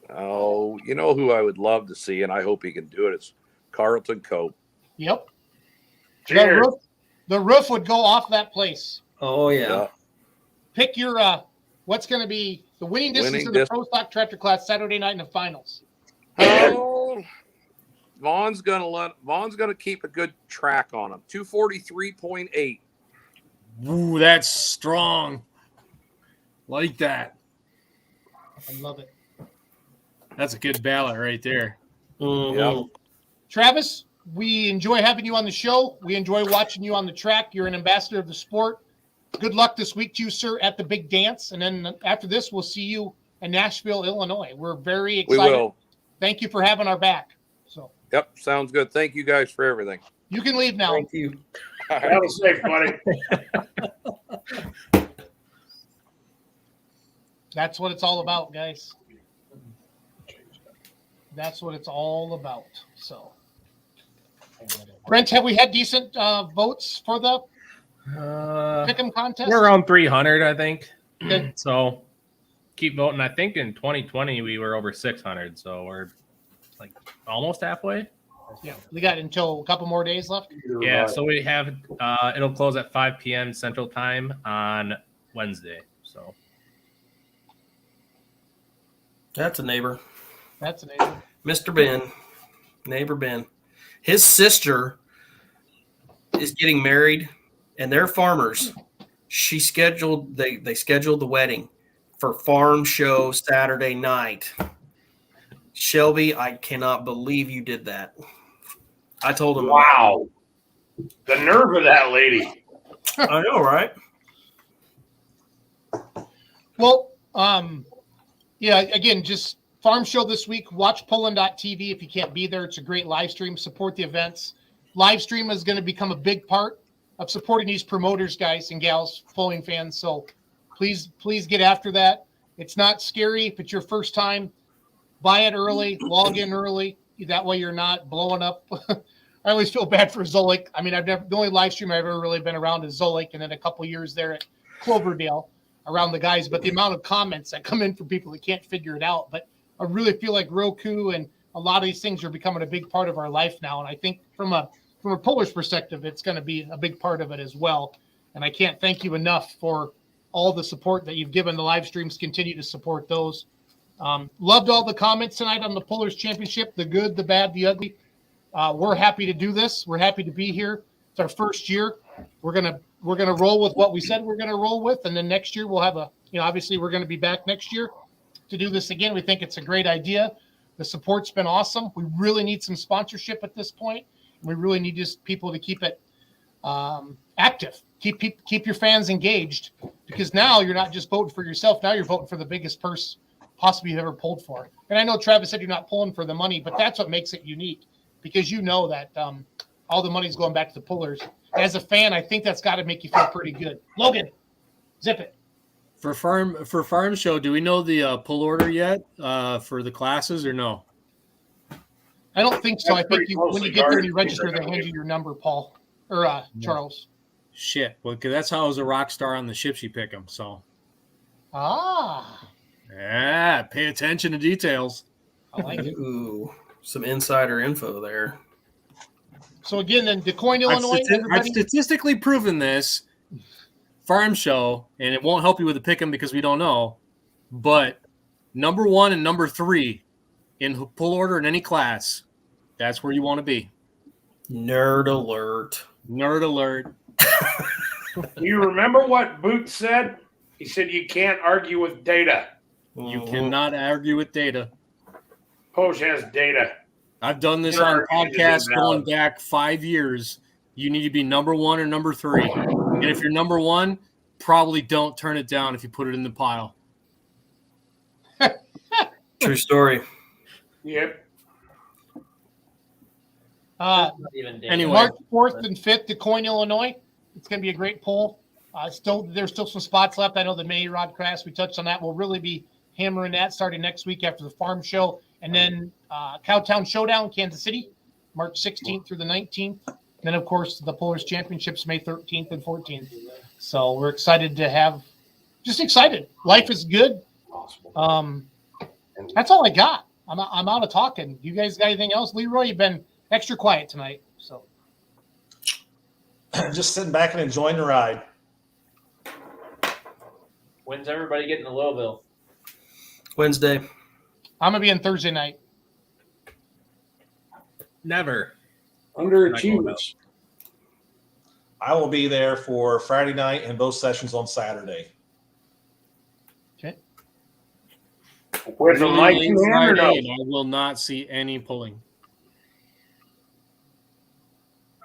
Oh, you know who I would love to see, and I hope he can do it. It's Carlton Cope. Yep. Cheers. The roof would go off that place. Oh, yeah. Pick your what's going to be the winning distance in the pro stock tractor class Saturday night in the finals. Oh, Vaughn's gonna keep a good track on him. 243.8. Ooh, that's strong. Like that. I love it. That's a good ballot right there. Mhm. Yeah. Travis, we enjoy having you on the show. We enjoy watching you on the track. You're an ambassador of the sport. good luck this week to you, sir, at the big dance. And then after this, we'll see you in Nashville, Illinois. We're very We excited. will. Thank you for having our back. So Yep, sounds good. Thank you guys for everything. you can leave now. Thank you. Travel safe, buddy. That's what it's all about, guys. That's what it's all about. So, Brent, have we had decent votes for the pick'em contest? We're around 300, I think. Okay. So keep voting. I think in 2020 we were over 600, so we're like almost halfway. Yeah, we got until a couple more days left. Yeah, so we have it'll close at 5 p.m. Central Time on Wednesday. So That's a neighbor. That's amazing. Mr. Ben, neighbor Ben. His sister is getting married, and they're farmers. They scheduled the wedding for farm show Saturday night. Shelby, I cannot believe you did that. I told him. Wow. The nerve of that lady. I know, right? Well, yeah, again, just farm show this week. Watch Poland.tv if you can't be there. It's a great live stream. Support the events. Live stream is going to become a big part of supporting these promoters, guys and gals, polling fans. So please get after that. It's not scary. If it's your first time, buy it early, log in early. That way you're not blowing up. I always feel bad for Zolik. I mean, the only live stream I've ever really been around is Zolik, and then a couple years there at Cloverdale around the guys. But the amount of comments that come in from people that can't figure it out. But I really feel like Roku and a lot of these things are becoming a big part of our life now. And I think from a Polish perspective, it's going to be a big part of it as well. And I can't thank you enough for all the support that you've given the live streams. Continue to support those. Loved all the comments tonight on the Pullers Championship, the good, the bad, the ugly. We're happy to do this. We're happy to be here. It's our first year. We're gonna roll with what we said we're gonna roll with, and then next year we'll have obviously we're gonna be back next year to do this again. We think it's a great idea. The support's been awesome. We really need some sponsorship at this point. We really need just people to keep it active. Keep your fans engaged, because now you're not just voting for yourself. Now you're voting for the biggest purse possibly you've ever pulled for. And I know Travis said you're not pulling for the money, but that's what makes it unique, because you know that all the money's going back to the pullers. As a fan, I think that's got to make you feel pretty good. Logan, zip it. For farm show, do we know the pull order yet for the classes or no? I don't think so. That's I think when you get there and you pretty register, they hand you your number, Paul or Charles. Shit, well, because that's how I was a rock star on the Shipsy Pick'em. So, yeah, pay attention to details. I like it. Ooh, some insider info there. So again, then DeCoin, Illinois. I've statistically proven this farm show, and it won't help you with the pick'em because we don't know. But number 1 and number 3 in pull order in any class, that's where you want to be. Nerd alert. Nerd alert. You remember what Boots said? He said you can't argue with data. You cannot argue with data. Posh has data. I've done this Your on argument is podcasts invalid. going back 5 years. You need to be number 1 or number 3. And if you're number 1, probably don't turn it down if you put it in the pile. True story. Yep. Anyway. March 4th and 5th, DeCoin, Illinois. It's going to be a great poll. There's still some spots left. I know the May Rod Crass, we touched on that. We'll really be hammering that starting next week after the farm show. And then Cowtown Showdown, Kansas City, March 16th through the 19th. And then, of course, the Pullers Championships, May 13th and 14th. So we're excited to have – just excited. Life is good. That's all I got. I'm out of talking. You guys got anything else? Leroy, you've been extra quiet tonight. So Just sitting back and enjoying the ride. When's everybody getting to Louisville? Wednesday. I'm going to be in Thursday night. never. Underachievers. I will be there for Friday night and both sessions on Saturday. Okay. With the mic in hand or no? Friday, and I will not see any pulling.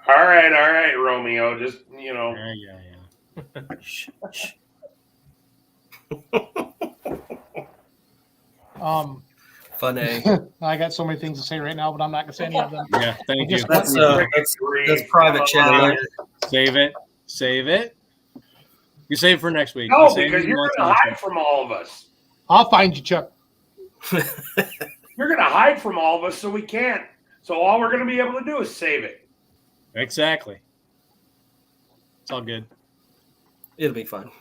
All right, Romeo. Just, Yeah. Funny. I got so many things to say right now, but I'm not going to say any of them. Yeah, thank you. That's private chat. Save it. Save it. You save it for next week. No, You save because it you're once going to next hide week. from all of us. I'll find you, Chuck. You're going to hide from all of us, so we can't. So all we're going to be able to do is save it. Exactly. It's all good. It'll be fun.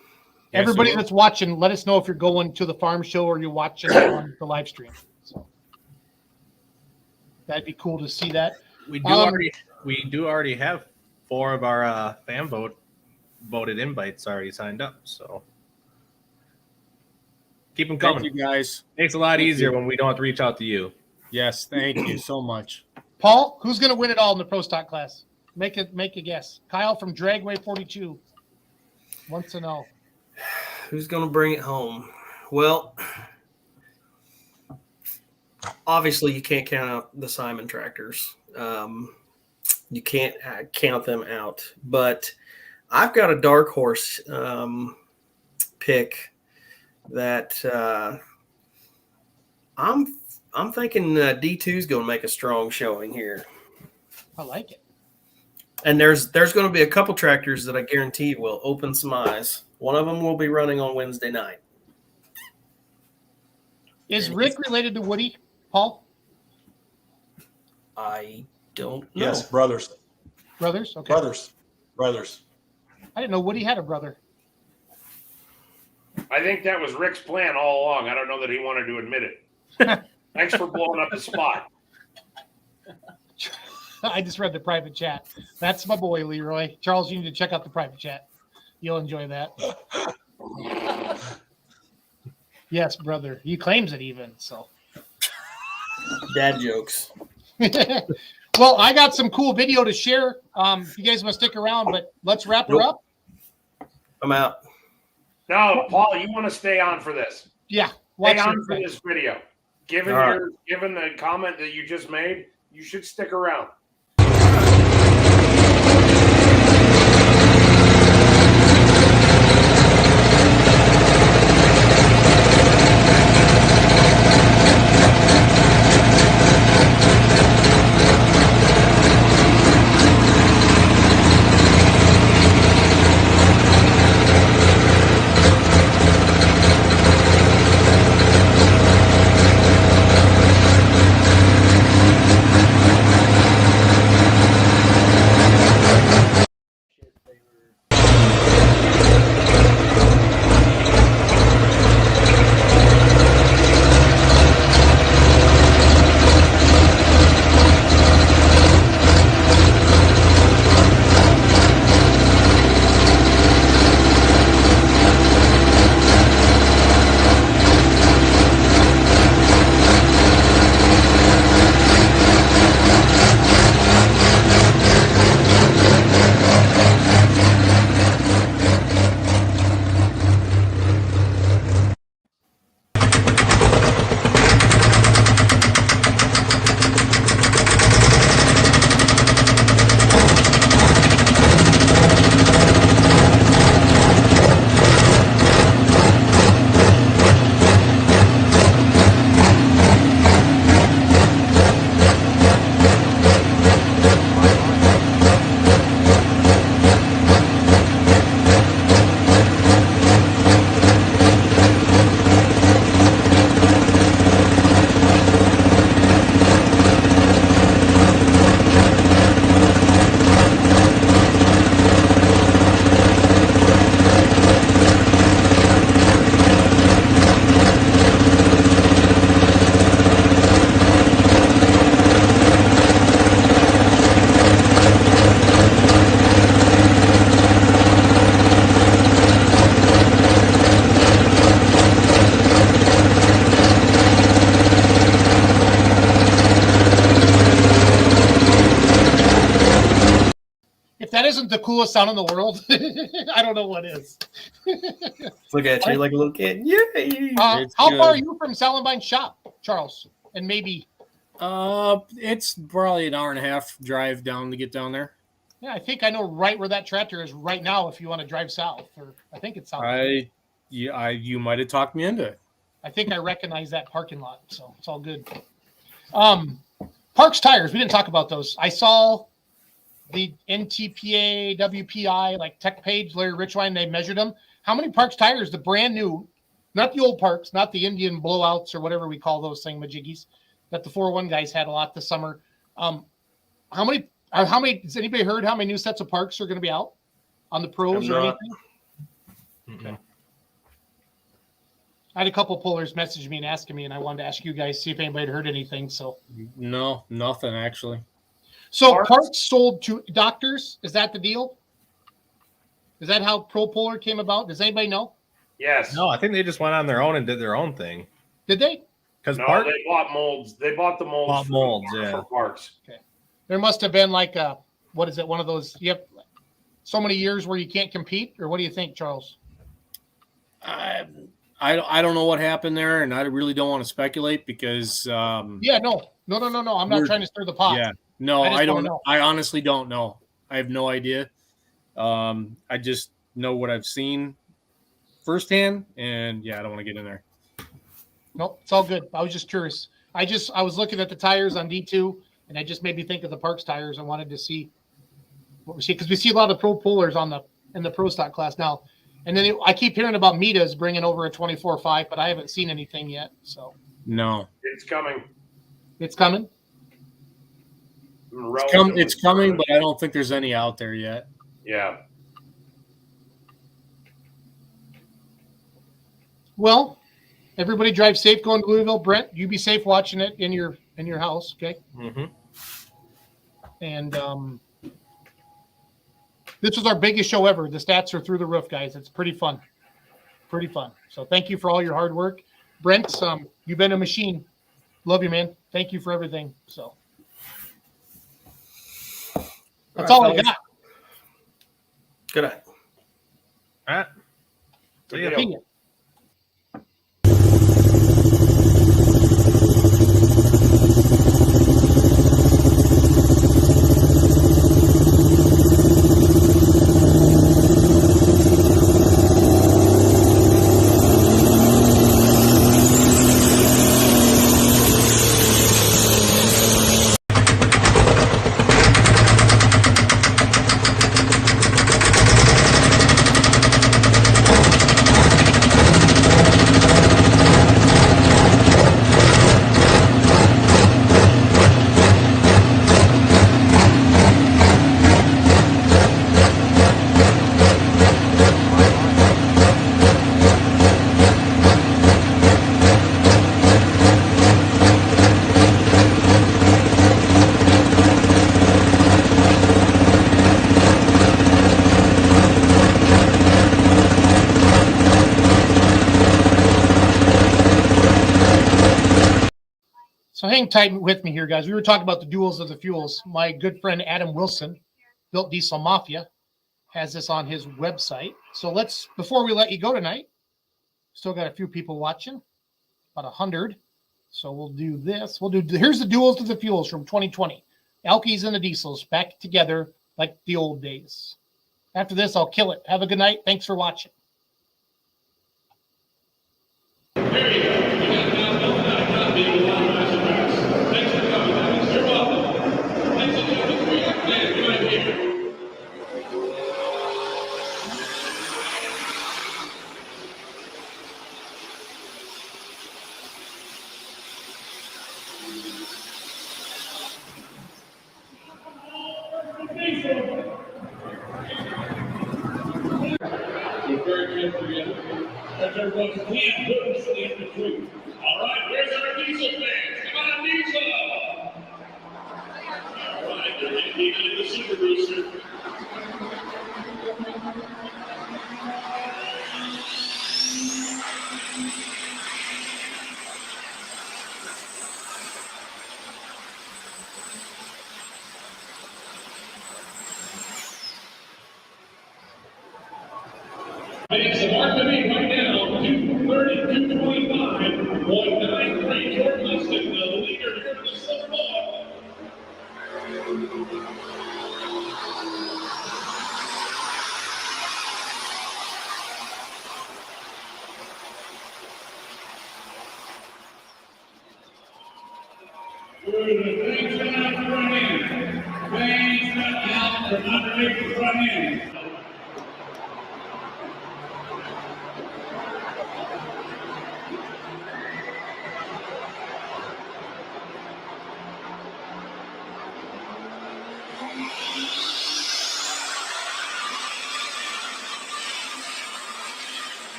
Everybody that's watching, let us know if you're going to the farm show or you're watching it on the live stream. So that'd be cool to see that. We do already have 4 of our voted invites already signed up. So keep them coming. Thank you, guys. Makes it a lot easier when we don't have to reach out to you. Yes, thank you so much. Paul, who's going to win it all in the pro stock class? Make a guess. Kyle from Dragway 42 wants to know. Who's going to bring it home? Well, obviously you can't count out the Simon tractors. You can't count them out. But I've got a dark horse pick that I'm thinking D2 is going to make a strong showing here. I like it. And there's going to be a couple tractors that I guarantee will open some eyes. One of them will be running on Wednesday night. Is Rick related to Woody, Paul? I don't know. Yes, brothers. Brothers? Okay. Brothers. I didn't know Woody had a brother. I think that was Rick's plan all along. I don't know that he wanted to admit it. Thanks for blowing up his spot. I just read the private chat. That's my boy, Leroy. Charles, you need to check out the private chat. You'll enjoy that. Yes, brother. He claims it even. So, Dad jokes. well, I got some cool video to share. If you guys want to stick around, but let's wrap her up. I'm out. No, Paul, you want to stay on for this. Yeah. Stay Watch on for this video. Given the comment that you just made, you should stick around. that isn't the coolest sound in the world, I don't know what is. Look at you like a little kid. Yay! How far are you from Salambine's shop, Charles? And maybe it's probably an hour and a half drive down to get down there. Yeah, I think I know right where that tractor is right now. If you want to drive south, or I think it's south. You might have talked me into it. I think I recognize that parking lot, so it's all good. Parks tires. We didn't talk about those. I saw the NTPA WPI like tech page, Larry Richwine. They measured them. How many Parks tires? The brand new, not the old Parks, not the Indian blowouts or whatever we call those thingamajiggies that the 401 guys had a lot this summer. How many? Has anybody heard how many new sets of Parks are going to be out on the pros or anything? Mm-hmm. I had a couple pullers message me and asking me, and I wanted to ask you guys, see if anybody had heard anything. So no, nothing actually. So Parks sold to doctors. Is that the deal? Is that how Pro Puller came about? Does anybody know? Yes. No, I think they just went on their own and did their own thing. Did they? Because they bought molds. They bought the molds. For Parks. Okay. There must have been like a, what is it? One of those, you have so many years where you can't compete, or what do you think, Charles? I don't know what happened there, and I really don't want to speculate because no. I'm not trying to stir the pot. Yeah, no, I don't know. I honestly don't know. I have no idea. I just know what I've seen firsthand, and I don't want to get in there. Nope, it's all good. I was just curious. I was looking at the tires on D2, and it just made me think of the Parks tires. I wanted to see what we see, because we see a lot of Pro Pullers in the Pro Stock class now. And then I keep hearing about Mitas bringing over a 24.5, but I haven't seen anything yet. So no, it's coming. It's coming. It's coming, but I don't think there's any out there yet. Yeah. Well, everybody drive safe going to Louisville. Brent, you be safe watching it in your house, okay? Mm-hmm. And this was our biggest show ever. The stats are through the roof, guys. It's pretty fun. Pretty fun. So thank you for all your hard work. Brent, you've been a machine. Love you, man. Thank you for everything. So that's all I got. Good night. All right. See ya. So hang tight with me here, guys. We were talking about the duels of the fuels. My good friend Adam Wilson, Built Diesel Mafia, has this on his website. So before we let you go tonight, still got a few people watching, about 100. So we'll do this. Here's the duels of the fuels from 2020. Alkies and the diesels back together like the old days. After this, I'll kill it. Have a good night. Thanks for watching. Everyone's clean, good, sleep the truth. All right, where's our diesel fans? Come on, diesel! All right, they're indicated in the Super Booster. Makes a mark to me right now, 2:30, 2:25, 0.93. Jordan Liston, the leader here in the silver ball. Things out front end. Things out from underneath the front end.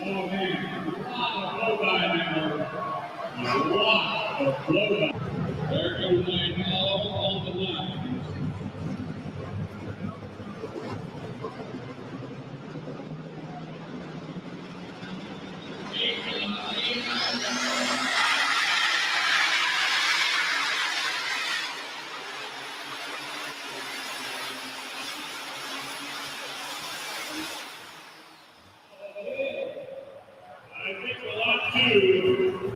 Oh man, a lot of blow-by now. A lot of blow-by. There goes my all the lines. I think a lot too.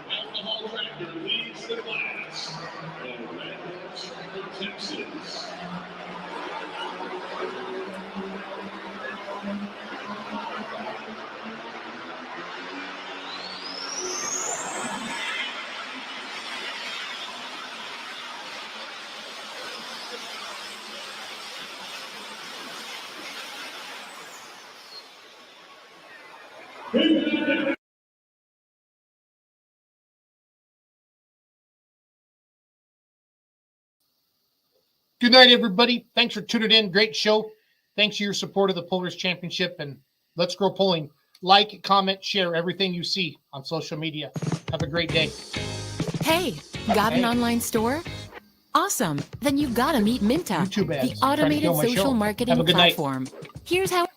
Alcohol Tractor leads the class in Redlands, Texas. Good night, everybody. Thanks for tuning in. Great show. Thanks for your support of the Pullers Championship. And let's grow pulling. Like, comment, share everything you see on social media. Have a great day. Hey, got Hey. an online store? Awesome. Then you gotta meet Minta, YouTube ads. the Trying to automated kill my show. social Have a marketing good night. platform. Here's how